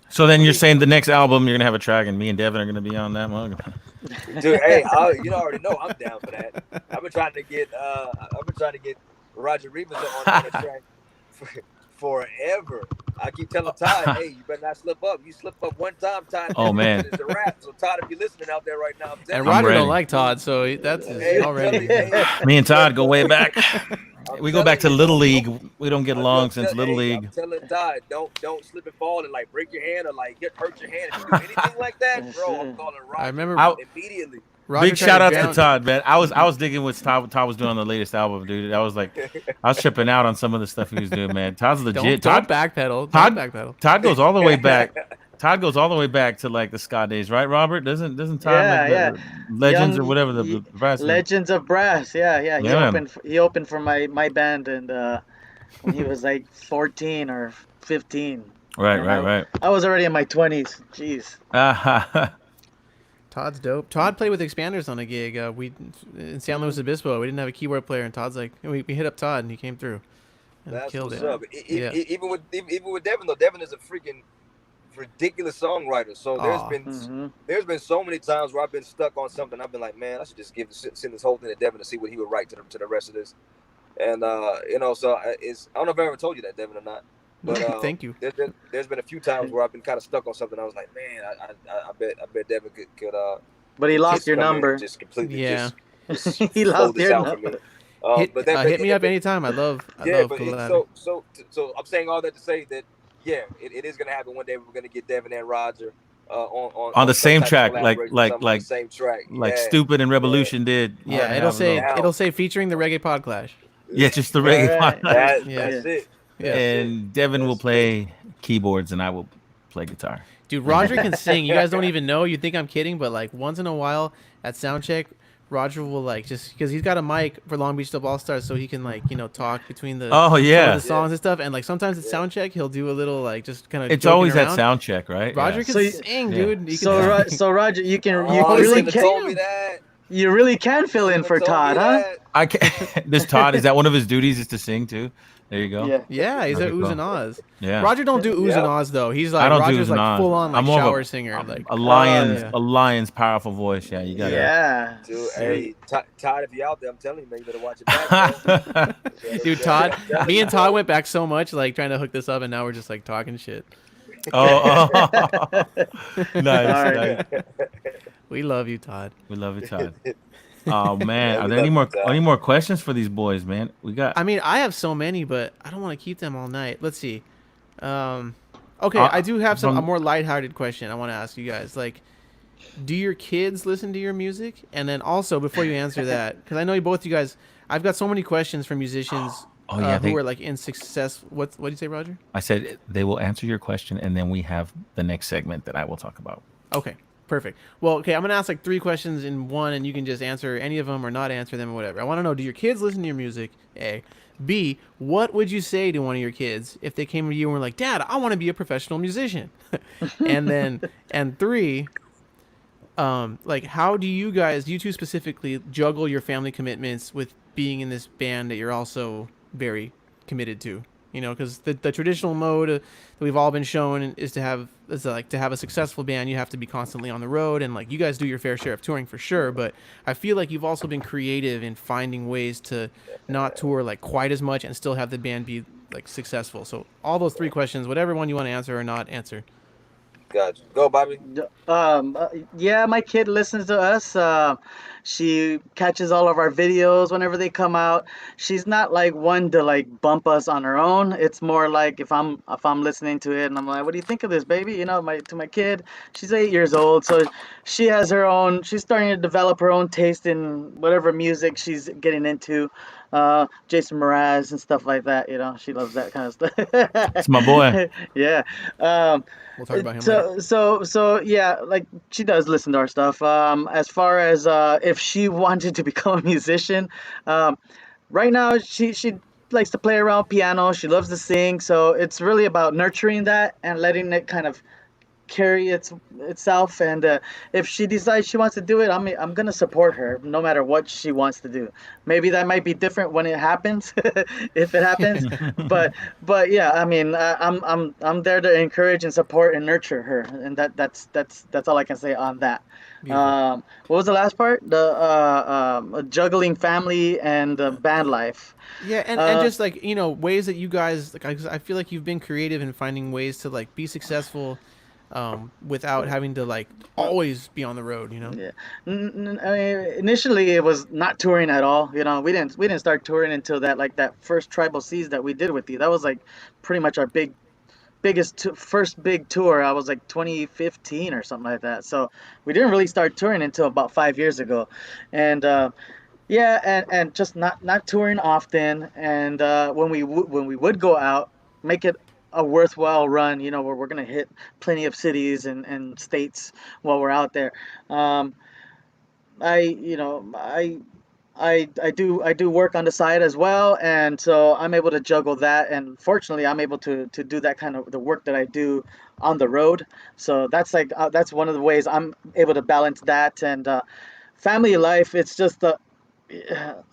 So then you're saying the next album you're gonna have a track, and me and Devin are gonna be on that one. Dude, hey, you already know I'm down for that. I've been trying to get Roger Rivas on the track forever. I keep telling Todd, hey, you better not slip up. You slip up one time, Todd. Oh man, it's a wrap. So Todd, if you're listening out there right now, and Roger don't like Todd, so that's already. Me and Todd go way back. We go back to Little League. We don't get along since Little League. I'm telling Todd, don't slip and fall and like break your hand or like hurt your hand. If you do anything like that, bro, I'm calling Roger. I remember immediately. Roger, big shout out to Todd, man. I was digging what Todd was doing on the latest album, dude. I was tripping out on some of the stuff he was doing, man. Todd's legit. Don't backpedal. Todd goes all the way back. Todd goes all the way back to like the ska days, right, Robert? Doesn't Todd Legends or whatever the brass Legends of Brass, yeah. He opened for my band, and when he was like 14 or 15. Right. I was already in my 20s. Jeez. Todd's dope. Todd played with Expanders on a gig. We in San Luis Obispo. We didn't have a keyboard player, and Todd's like, we hit up Todd, and he came through. And that's killed what's it. up. Even with Devin though, Devin is a freaking ridiculous songwriter. So there's been so many times where I've been stuck on something. I've been like, man, I should just send this whole thing to Devin to see what he would write to the rest of this. And you know, so I don't know if I ever told you that, Devin, or not. But thank you. There's been a few times where I've been kind of stuck on something. I was like, man, I bet Devin could. But he lost your number. Just completely. Yeah. Just he lost your number. Hit me up anytime. I love. So I'm saying all that to say that it is gonna happen one day. We're gonna get Devin and Roger on the same track, like the same track, like Stupid and Revolution did. Yeah, it'll say featuring the Reggae PodClash. Yeah, just the Reggae PodClash. That's it. Yeah. And Devin will play keyboards and I will play guitar. Dude, Roger can sing. You guys don't even know. You think I'm kidding, but like once in a while at soundcheck, Roger will like just because he's got a mic for Long Beach Dub All Stars, so he can like talk between the the songs and stuff. And like sometimes at soundcheck, he'll do a little like just kind of. It's always at soundcheck, right? Roger can sing, dude. So Roger, you really can fill in for Todd, huh? I can. This Todd, is that one of his duties is to sing too? There you go. Yeah, he's at Ooze and Oz. Yeah. Roger don't do Ooze and Oz though. He's like Roger's like full on like shower singer, like a lion's powerful voice. Yeah, you got it. Yeah. Dude, hey, Todd, if you're out there, I'm telling you, man, you better watch it back. Dude, Todd, me and Todd went back so much, like trying to hook this up, and now we're just like talking shit. Oh. Nice. We love you, Todd. We love you, Todd. Oh man, are there any more questions for these boys, man? I mean, I have so many, but I don't want to keep them all night. Let's see. Okay, I do have a more lighthearted question I want to ask you guys. Like, do your kids listen to your music? And then also, before you answer that, because I know both you guys, I've got so many questions from musicians who are like in success. What did you say, Roger? I said they will answer your question, and then we have the next segment that I will talk about. Okay. Perfect. Well, okay, I'm going to ask like 3 questions in one, and you can just answer any of them or not answer them or whatever. I want to know, do your kids listen to your music? A. B, what would you say to one of your kids if they came to you and were like, Dad, I want to be a professional musician? And 3, like, how do you two specifically juggle your family commitments with being in this band that you're also very committed to? You know, because the traditional mode that we've all been shown is to have a successful band, you have to be constantly on the road, and like you guys do your fair share of touring for sure. But I feel like you've also been creative in finding ways to not tour like quite as much and still have the band be like successful. So all those 3 questions, whatever one you want to answer or not answer. Gotcha. Go, Bobby. Yeah, my kid listens to us. She catches all of our videos whenever they come out. She's not like one to like bump us on her own. It's more like if I'm listening to it and I'm like, what do you think of this, baby? You know, to my kid, she's 8 years old, so she has her own. She's starting to develop her own taste in whatever music she's getting into. Jason Mraz and stuff like that. You know, she loves that kind of It's my boy. stuff. Yeah. Um, We'll talk about him later. so yeah, like she does listen to our stuff. As far as if she wanted to become a musician, um, right now she likes to play around piano. She loves to sing. So it's really about nurturing that and letting it kind of carry itself. And if she decides she wants to do it, I'm gonna support her no matter what she wants to do. Maybe that might be different when it happens, if it happens. but but yeah, I mean, I'm there to encourage and support and nurture her, and that's all I can say on that. Beautiful. What was the last part? The juggling family and band life. Yeah, and Uh, just like, you know, ways that you guys like, I feel like you've been creative in finding ways to like be successful, without having to like always be on the road, you know. Yeah. I mean, initially it was not touring at all. You know, we didn't start touring until that first Tribal Seas that we did with you. That was like pretty much our first big tour. I was like 2015 or something like that. So we didn't really start touring until about 5 years ago, and yeah, and just not touring often. And when we would go out, make it a worthwhile run. You know, where we're gonna hit plenty of cities and states while we're out there. Um, I you know I do work on the side as well, and so I'm able to juggle that. And fortunately, I'm able to do that kind of the work that I do on the road. So that's one of the ways I'm able to balance that. And family life, it's just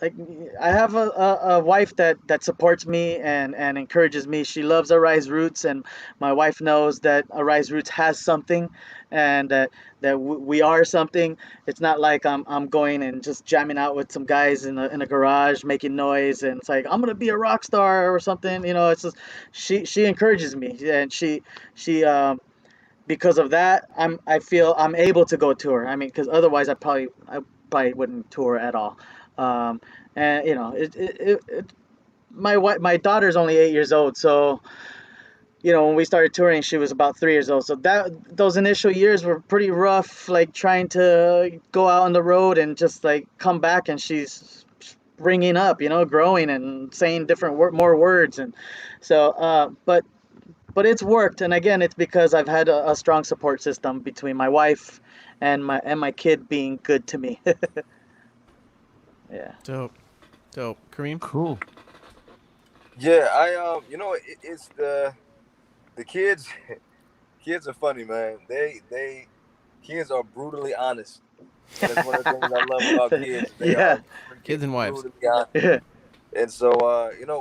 like I have a wife that supports me and encourages me. She loves Arise Roots, and my wife knows that Arise Roots has something, and we are something. It's not like I'm going and just jamming out with some guys in a garage making noise, and it's like I'm gonna be a rock star or something. You know, it's just she encourages me, and she because of that, I feel I'm able to go tour. I mean, because otherwise I probably wouldn't tour at all. Um, and you know, my daughter's only 8 years old, so you know when we started touring, she was about 3 years old. So those initial years were pretty rough, like trying to go out on the road and just like come back, and she's bringing up, you know, growing and saying more words, and so but it's worked. And again, it's because I've had a strong support system between my wife and my kid being good to me. Yeah. Dope, dope. Kareem. Cool. Yeah, it's the kids. Kids are funny, man. They kids are brutally honest. And that's one of the things I love about kids. They Yeah. are Kids and wives. brutally honest. Yeah. And so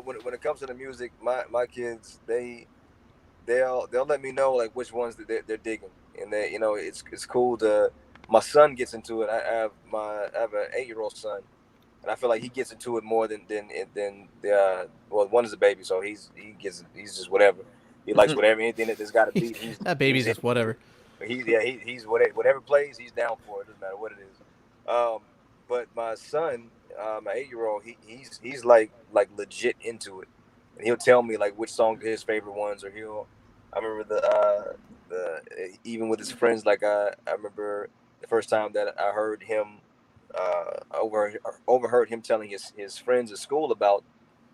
when it comes to the music, my kids they'll let me know like which ones that they're digging, and they it's cool to. My son gets into it. I have an 8-year-old son, and I feel like he gets into it more than the well, one is a baby, so he's just whatever. He likes whatever, anything that's got a beat. That baby's just whatever. He's whatever plays, he's down for it. Doesn't matter what it is. But my son, my 8-year-old, he's like legit into it, and he'll tell me like which songs are his favorite ones, or I remember the even with his friends, like I remember the first time that I heard him overheard him telling his friends at school about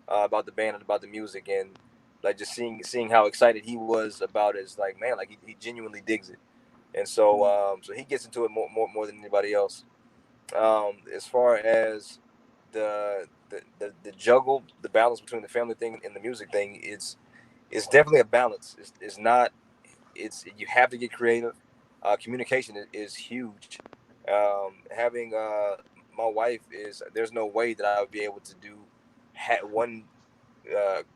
the band and about the music, and like just seeing how excited he was about it. It's like, man, like he genuinely digs it. And so so he gets into it more than anybody else. As far as the juggle, the balance between the family thing and the music thing, it's definitely a balance. It's not. You have to get creative. Communication is huge. Having my wife there's no way that I would be able to do one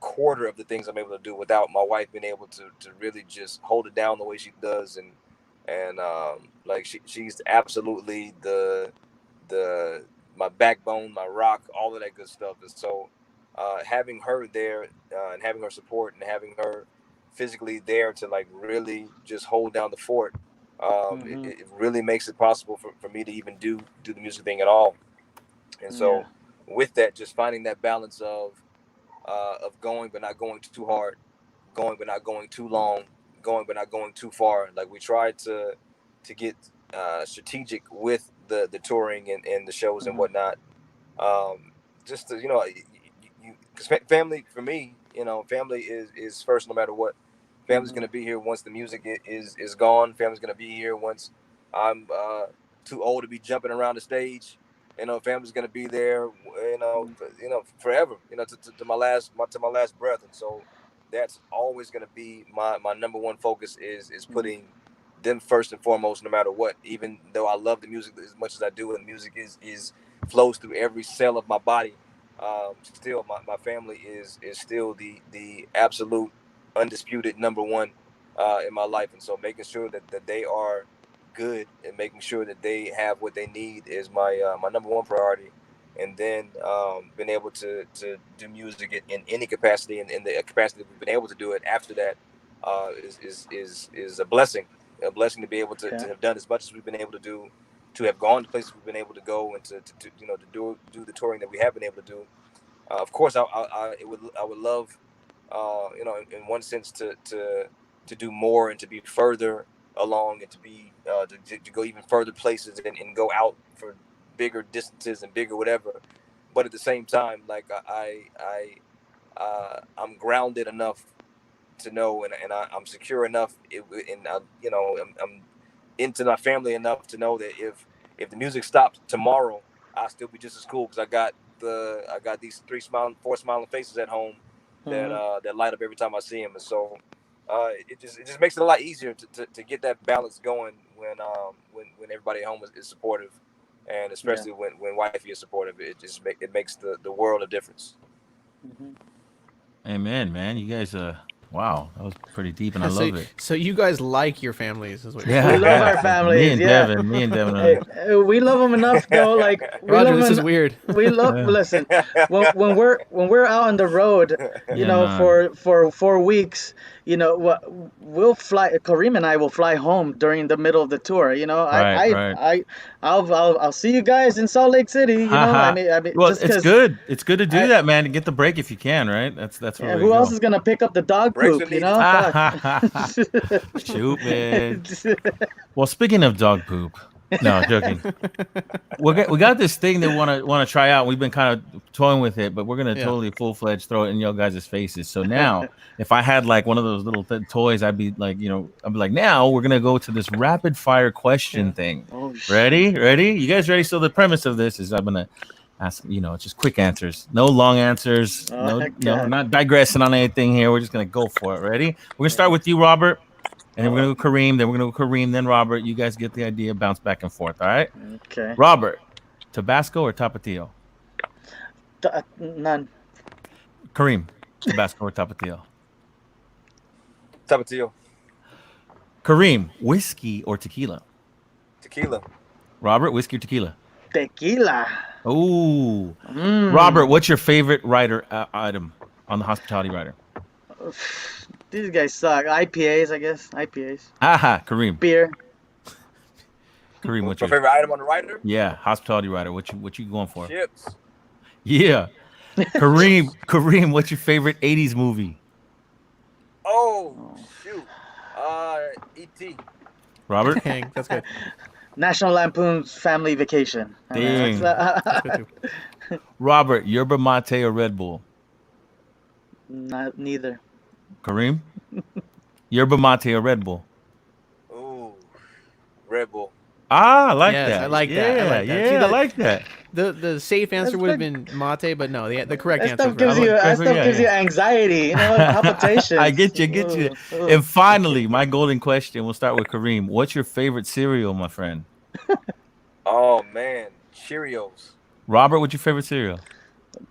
quarter of the things I'm able to do without my wife being able to really just hold it down the way she does, and like she's absolutely the my backbone, my rock, all of that good stuff. And so having her there and having her support and having her physically there to like really just hold down the fort, it really makes it possible for me to even do the music thing at all. And so with that, just finding that balance of going but not going too hard, going but not going too long, going but not going too far. Like we tried to get strategic with the touring and the shows and whatnot. Just to, because family for me, family is first no matter what. Family's gonna be here once the music is gone. Family's gonna be here once I'm too old to be jumping around the stage. Family's gonna be there. Forever. To my last breath. And so that's always gonna be my number one focus is putting them first and foremost, no matter what. Even though I love the music as much as I do, and music is flows through every cell of my body. Still, my family is still the absolute undisputed number one in my life, and so making sure that they are good and making sure that they have what they need is my number one priority. And then being able to do music in any capacity and in the capacity that we've been able to do it after that is a blessing to be able to have done as much as we've been able to do, to have gone to places we've been able to go, and to do the touring that we have been able to do. Of course, I would love, in one sense, to do more and to be further along and to be to go even further places and go out for bigger distances and bigger whatever. But at the same time, like I'm grounded enough to know, and I'm secure enough, I'm into my family enough to know that if the music stops tomorrow, I'll still be just as cool because I got these four smiling faces at home that light up every time I see them. And so it just makes it a lot easier to get that balance going when everybody at home is supportive, and especially when wifey is supportive. It makes the world of difference. Amen, man. You guys, wow, that was pretty deep, and I love it. So you guys like your families, is what you're saying. We love our families. Me and Devin. We love them enough, though. Like, Roger, this is weird. We love. Listen, when we're out on the road, for 4 weeks, we'll fly. Karim and I will fly home during the middle of the tour. I'll see you guys in Salt Lake City. I mean, well, it's good. It's good to do that, man, to get the break if you can, right? That's where who else is gonna pick up the dog poop? Shoot, man. Well, speaking of dog poop, no, joking. We got this thing that want to try out. We've been kind of toying with it, but we're gonna totally full-fledged throw it in your guys' faces. So now, if I had like one of those little toys, I'd be like, now we're gonna go to this rapid fire question thing. Oh, ready? You guys ready? So the premise of this is I'm gonna ask, just quick answers, no long answers, no, not digressing on anything here. We're just gonna go for it. Ready? We're gonna start with you, Robert. And then we're going to go Karim, then we're going to go Karim, then Robert. You guys get the idea, bounce back and forth, all right? Okay. Robert, Tabasco or Tapatio? None. Karim, Tabasco or Tapatio? Tapatio. Karim, whiskey or tequila? Tequila. Robert, whiskey or tequila? Tequila. Ooh. Robert, what's your favorite rider item on the hospitality rider? These guys suck. IPAs, I guess. IPAs. Aha, Karim. Beer. Karim, what's your favorite item on the rider? Yeah, hospitality rider. What you going for? Chips. Yeah. Karim, what's your favorite 80s movie? Oh, shoot. E.T. Robert? Dang, that's good. National Lampoon's Family Vacation. Dang. That's good too. Robert, yerba mate or Red Bull? Neither. Karim? Yerba mate or Red Bull? Ooh, Red Bull. I like that. I like that. Yeah, I like that. The safe answer would have been mate, but no, the correct answer. That stuff gives you anxiety, palpitations. I get you. And finally, my golden question. We'll start with Karim. What's your favorite cereal, my friend? Oh man, Cheerios. Robert, what's your favorite cereal?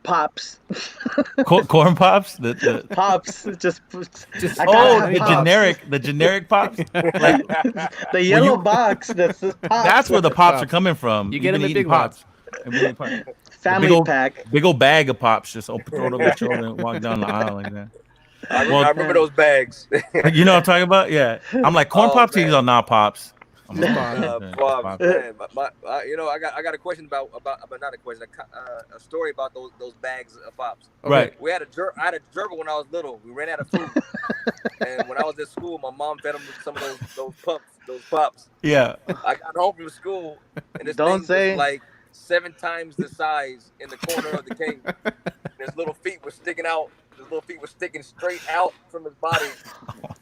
Pops. Corn Pops? Pops. Just the generic Pops? Like, the yellow box that's Pops. That's where the Pops are coming from. You get them in big Pops. Family pack. Big old bag of Pops. Just throw it over your shoulder and walk down the aisle like that. I remember those bags. You know what I'm talking about? Yeah. I'm like, Corn Pops, these are not Pops. Pops, man. I got a question about not a question, a story about those bags of Pops. Okay. Right. I had a gerbil when I was little. We ran out of food, and when I was at school, my mom fed them some of those Pops. Yeah. I got home from school, and this thing was like 7 times the size in the corner of the cave. his little feet were sticking out. His little feet were sticking straight out from his body.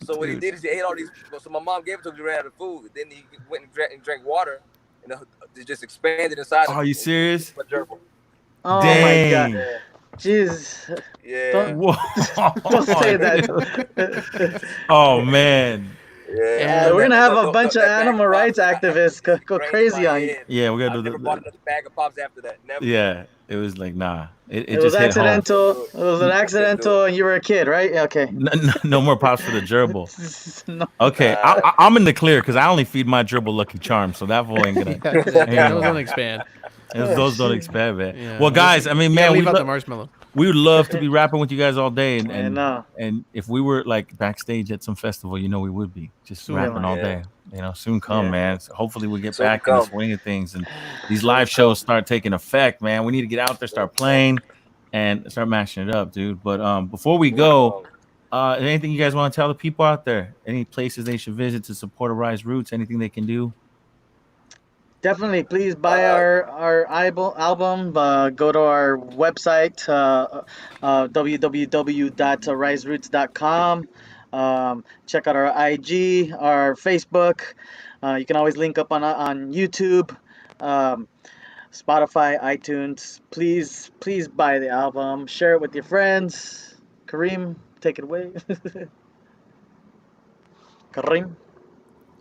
So what he did is he ate all these. So my mom gave it to him to ran out of food. Then he went and drank water, and it just expanded inside. Are you serious? Oh Dang. my God. Jeez. Yeah. Don't say that. Oh man. Yeah. We're gonna have a bunch of animal rights activists go crazy on you. Yeah, we're gonna do the bought another bag of pops after that. Never. Yeah, it was like nah. It was just accidental. It was an accidental, and you were a kid, right? Okay. No more pops for the gerbil. Okay, I'm in the clear because I only feed my gerbil Lucky Charms, so that boy ain't gonna. Those don't expand. Those don't expand, man. Yeah. Well, guys, I mean, man, leave out the marshmallow. We would love to be rapping with you guys all day, and if we were like backstage at some festival, we would be just soon rapping all day. Soon come, man. So hopefully we get back in the swing of things, and these live shows start taking effect, man. We need to get out there, start playing, and start mashing it up, dude. But before we go, anything you guys want to tell the people out there? Any places they should visit to support Arise Roots? Anything they can do? Definitely, please buy our album. Go to our website, www.riseroots.com. Check out our IG, our Facebook. You can always link up on YouTube, Spotify, iTunes. Please buy the album. Share it with your friends. Karim, take it away. Karim.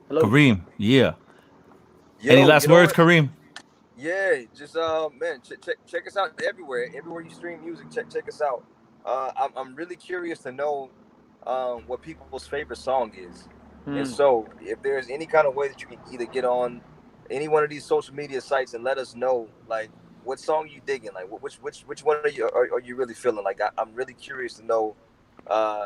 Hello. Karim, yeah. Any last words, Karim? Yeah, just man, check us out everywhere. Everywhere you stream music, check us out. I'm really curious to know what people's favorite song is. And so if there's any kind of way that you can either get on any one of these social media sites and let us know like what song you digging, like which one are you really feeling. Like I'm really curious to know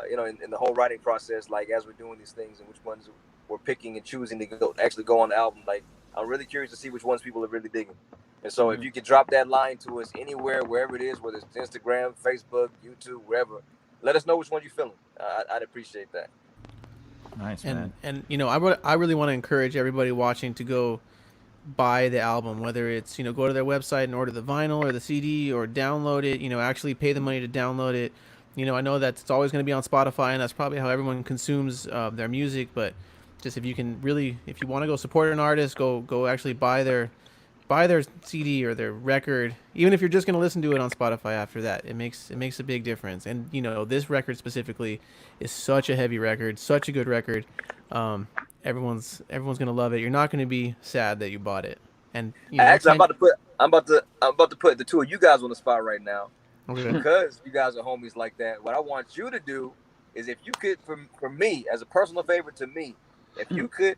in the whole writing process, like as we're doing these things and which ones we're picking and choosing to actually go on the album. Like I'm really curious to see which ones people are really digging. And so if you could drop that line to us anywhere, wherever it is, whether it's Instagram, Facebook, YouTube, wherever, let us know which one you're feeling. I'd appreciate that. Nice, man. And I really want to encourage everybody watching to go buy the album, whether it's, go to their website and order the vinyl or the CD or download it, actually pay the money to download it. I know that it's always going to be on Spotify, and that's probably how everyone consumes their music, but just if you want to go support an artist, go actually buy their CD or their record. Even if you're just going to listen to it on Spotify after that, it makes a big difference. And this record specifically is such a heavy record, such a good record. Everyone's going to love it. You're not going to be sad that you bought it. And actually, I'm about to put the two of you guys on the spot right now. Okay. Because you guys are homies like that. What I want you to do is, if you could, for me, as a personal favor to me, if you could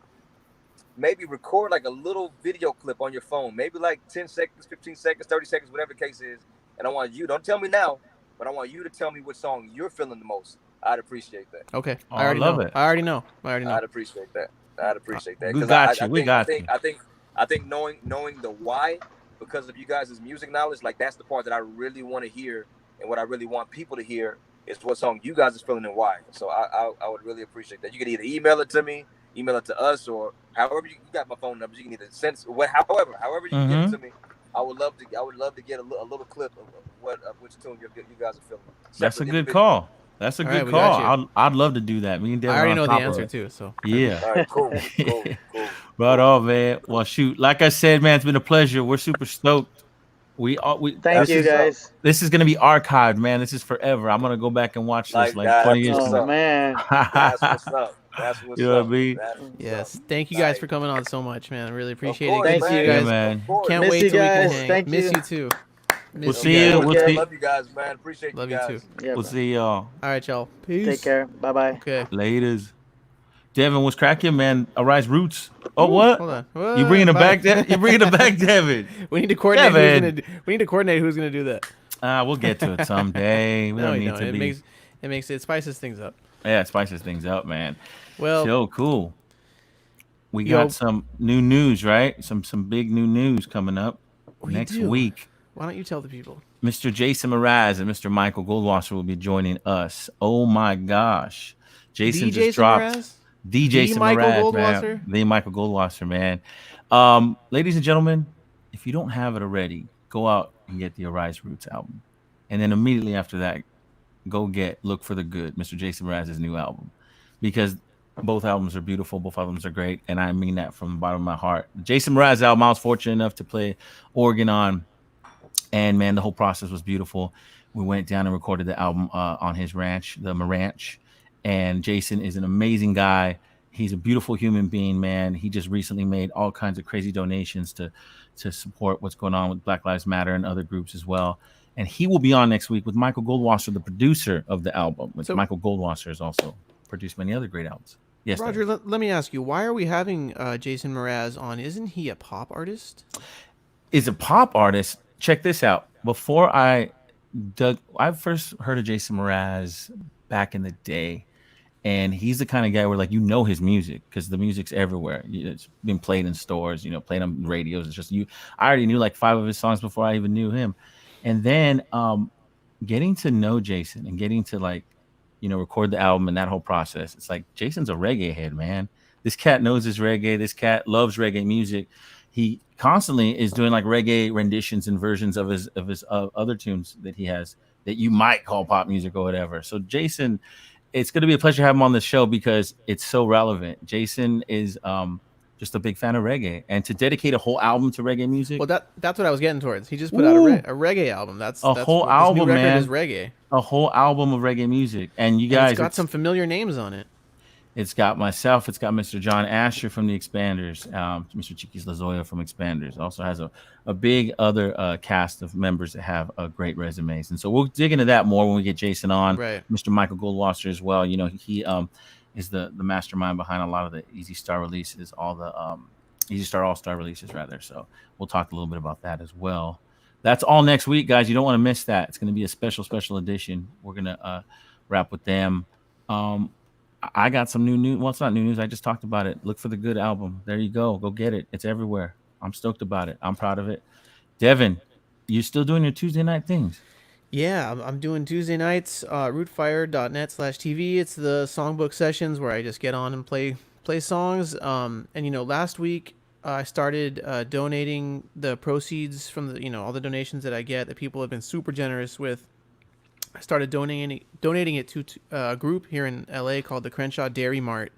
maybe record like a little video clip on your phone, maybe like 10 seconds, 15 seconds, 30 seconds, whatever the case is. And I want you, don't tell me now, but I want you to tell me what song you're feeling the most. I'd appreciate that. Okay. I already know. I'd appreciate that. We got you. I think knowing the why, because of you guys' music knowledge, like that's the part that I really want to hear, and what I really want people to hear is what song you guys are feeling and why. So I would really appreciate that. You can either email it to me, email it to us, or however you got my phone numbers. You can either send however you can get it to me. I would love to get a little clip of which tune you guys are feeling. That's a good call. That's a good call. I'd love to do that. Me and Devin, I already know the answer too. So yeah. All right, cool. Right on, man. Well, shoot. Like I said, man, it's been a pleasure. We're super stoked. Thank you guys. This is gonna be archived, man. This is forever. I'm gonna go back and watch this like 20 years from now. Oh man. That's what's up. That's what's you know up. What I mean? Yes. Thank you guys for coming on so much, man. I really appreciate it. Thank you guys, man. Can't wait till we can hang. Thank Miss you. you too. We'll see you. Love you guys, man. Appreciate Love you guys. you too. Yeah, we'll see y'all. All right, y'all. Peace. Take care. Bye. Okay. Laters. Devin, what's cracking, man? Arise Roots. Oh, what? Hold on. What? You bringing it back, Devin? You bringing it back, Devin? We need to coordinate. We need to coordinate who's gonna do that. We'll get to it someday. We don't need to be. It spices things up. Yeah, it spices things up, man. Well, so cool. We got some new news, right? Some big new news coming up next week. Why don't you tell the people? Mr. Jason Mraz and Mr. Michael Goldwasser will be joining us. Oh my gosh. Jason just dropped DJ Mraz, the Michael Goldwasser, man. Ladies and gentlemen, if you don't have it already, go out and get the Arise Roots album. and then immediately after that, go look for the good, Mr. Jason Mraz's new album, because both albums are beautiful, both albums are great, and I mean that from the bottom of my heart. Jason Mraz album, I was fortunate enough to play organ on, and man, the whole process was beautiful. We went down and recorded the album on his ranch, the Ranch, and Jason is an amazing guy. He's a beautiful human being, man. He just recently made all kinds of crazy donations to support what's going on with Black Lives Matter and other groups as well. And he will be on next week with Michael Goldwasser, the producer of the album. So, Michael Goldwasser has also produced many other great albums. Yes, Roger, let me ask you, why are we having Jason Mraz on? Isn't he a pop artist? Is a pop artist. Check this out. Before I first heard of Jason Mraz back in the day. And he's the kind of guy where, like, you know his music because the music's everywhere. It's been played in stores, played on radios. It's just I already knew like 5 of his songs before I even knew him. And then getting to know Jason and getting to, like, record the album and that whole process. It's like Jason's a reggae head, man. This cat knows his reggae. This cat loves reggae music. He constantly is doing like reggae renditions and versions of his other tunes that he has that you might call pop music or whatever. So Jason, it's going to be a pleasure to have him on the show because it's so relevant. Jason is just a big fan of reggae, and to dedicate a whole album to reggae music. Well, that's what I was getting towards. He just put out a reggae album. That's whole album, this new man. Is reggae. A whole album of reggae music, and you guys, it's got some familiar names on it. It's got myself. It's got Mr. John Asher from the Expanders, Mr. Chiquis Lazoya from Expanders. Also has a big other cast of members that have great resumes. And so we'll dig into that more when we get Jason on. Right. Mr. Michael Goldwasser as well. He is the mastermind behind a lot of the Easy Star releases, all the Easy Star All-Star releases, rather. So we'll talk a little bit about that as well. That's all next week, guys. You don't want to miss that. It's going to be a special edition. We're going to wrap with them. I got some new news. Well, it's not new news. I just talked about it. Look for the good album. There you go. Go get it. It's everywhere. I'm stoked about it. I'm proud of it. Devin, you still doing your Tuesday night things? Yeah, I'm doing Tuesday nights, rootfire.net/TV. It's the songbook sessions where I just get on and play songs. And last week I started donating the proceeds from the all the donations that I get that people have been super generous with. I started donating it to a group here in LA called the Crenshaw Dairy Mart.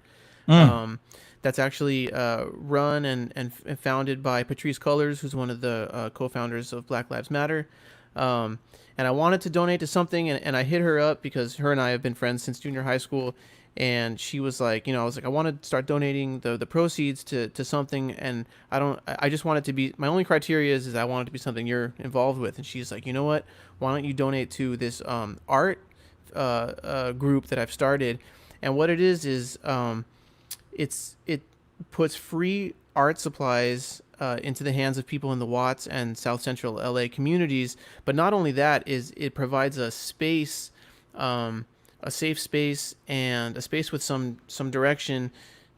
That's actually run and founded by Patrice Cullors, who's one of the co-founders of Black Lives Matter. And I wanted to donate to something, and I hit her up because her and I have been friends since junior high school. And she was like, I was like, I want to start donating the proceeds to something, and I just want it to be, my only criteria is I want it to be something you're involved with. And she's like, you know what, why don't you donate to this art group that I've started? And what it is it puts free art supplies into the hands of people in the Watts and South Central LA communities. But not only that, it provides a space, a safe space and a space with some direction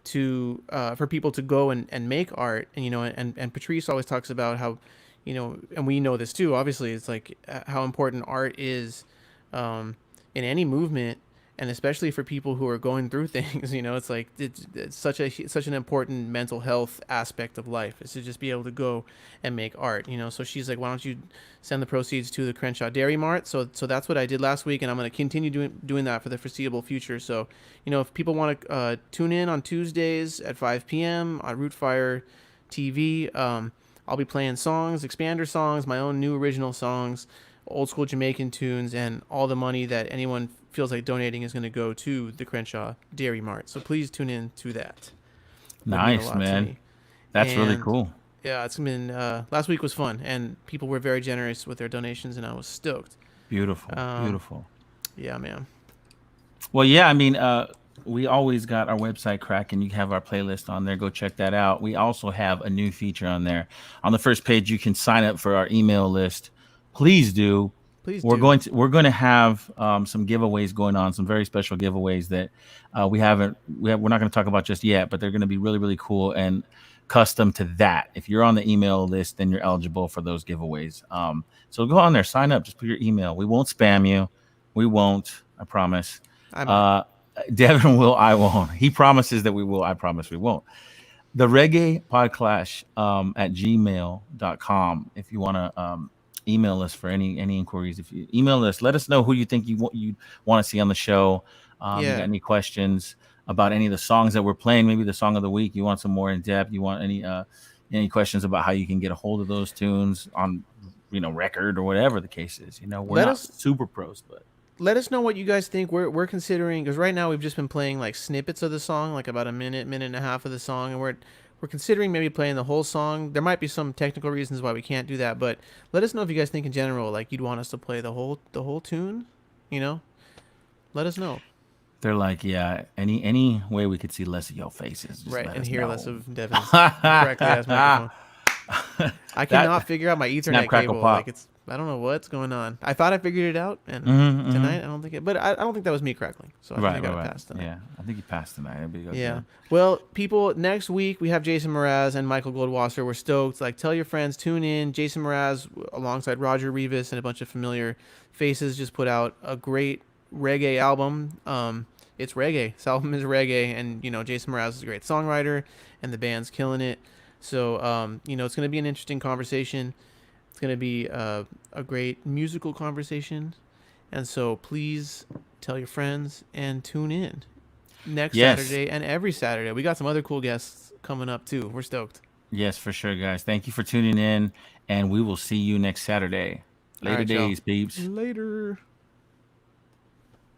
to for people to go and make art. And and Patrice always talks about how, and we know this too, obviously, it's like how important art is in any movement, and especially for people who are going through things. It's like it's such an important mental health aspect of life, is to just be able to go and make art. So she's like, why don't you send the proceeds to the Crenshaw Dairy Mart? So that's what I did last week, and I'm going to continue doing that for the foreseeable future. So if people want to tune in on Tuesdays at 5 p.m. on Rootfire TV, I'll be playing songs, Expander songs, my own new original songs, old school Jamaican tunes, and all the money that anyone feels like donating is going to go to the Crenshaw Dairy Mart. So please tune in to that. Nice, man. That's really cool. Yeah, it's been last week was fun, and people were very generous with their donations, and I was stoked. Beautiful. Yeah, man. Well, yeah, I mean, we always got our website cracking. You have our playlist on there. Go check that out. We also have a new feature on there. On the first page, you can sign up for our email list. Please do. We're going to have some giveaways going on, some very special giveaways that we're not going to talk about just yet, but they're going to be really, really cool and custom to that. If you're on the email list, then you're eligible for those giveaways. So go on there, sign up, just put your email. We won't spam you. We won't, I promise. Devin will, I won't. He promises that we will. I promise we won't. The Reggae PodClash at gmail.com. If you want to email us for any inquiries. If you email us, let us know who you think you want to see on the show. You got any questions about any of the songs that we're playing? Maybe the song of the week. You want some more in depth? You want any questions about how you can get a hold of those tunes on record or whatever the case is? We're not super pros, but let us know what you guys think. We're considering, because right now we've just been playing like snippets of the song, like about a minute and a half of the song, and we're considering maybe playing the whole song. There might be some technical reasons why we can't do that, but let us know if you guys think in general, like, you'd want us to play the whole tune. Let us know. They're like, yeah, any way we could see less of your faces, right, and hear less of Devin's correctly ass microphone. I cannot figure out my Ethernet cable. Like, I don't know what's going on. I thought I figured it out, and tonight I don't think it. But I don't think that was me crackling. So I think I got a pass tonight. Yeah, I think you passed tonight. Yeah. Well, people, next week we have Jason Mraz and Michael Goldwasser. We're stoked. Like, tell your friends, tune in. Jason Mraz alongside Roger Rivas and a bunch of familiar faces just put out a great reggae album. It's reggae. This album is reggae, and Jason Mraz is a great songwriter, and the band's killing it. So it's going to be an interesting conversation. It's going to be a great musical conversation. And so please tell your friends and tune in next Saturday and every Saturday. We got some other cool guests coming up too. We're stoked. Yes, for sure, guys. Thank you for tuning in, and we will see you next Saturday. Later days, peeps. Later.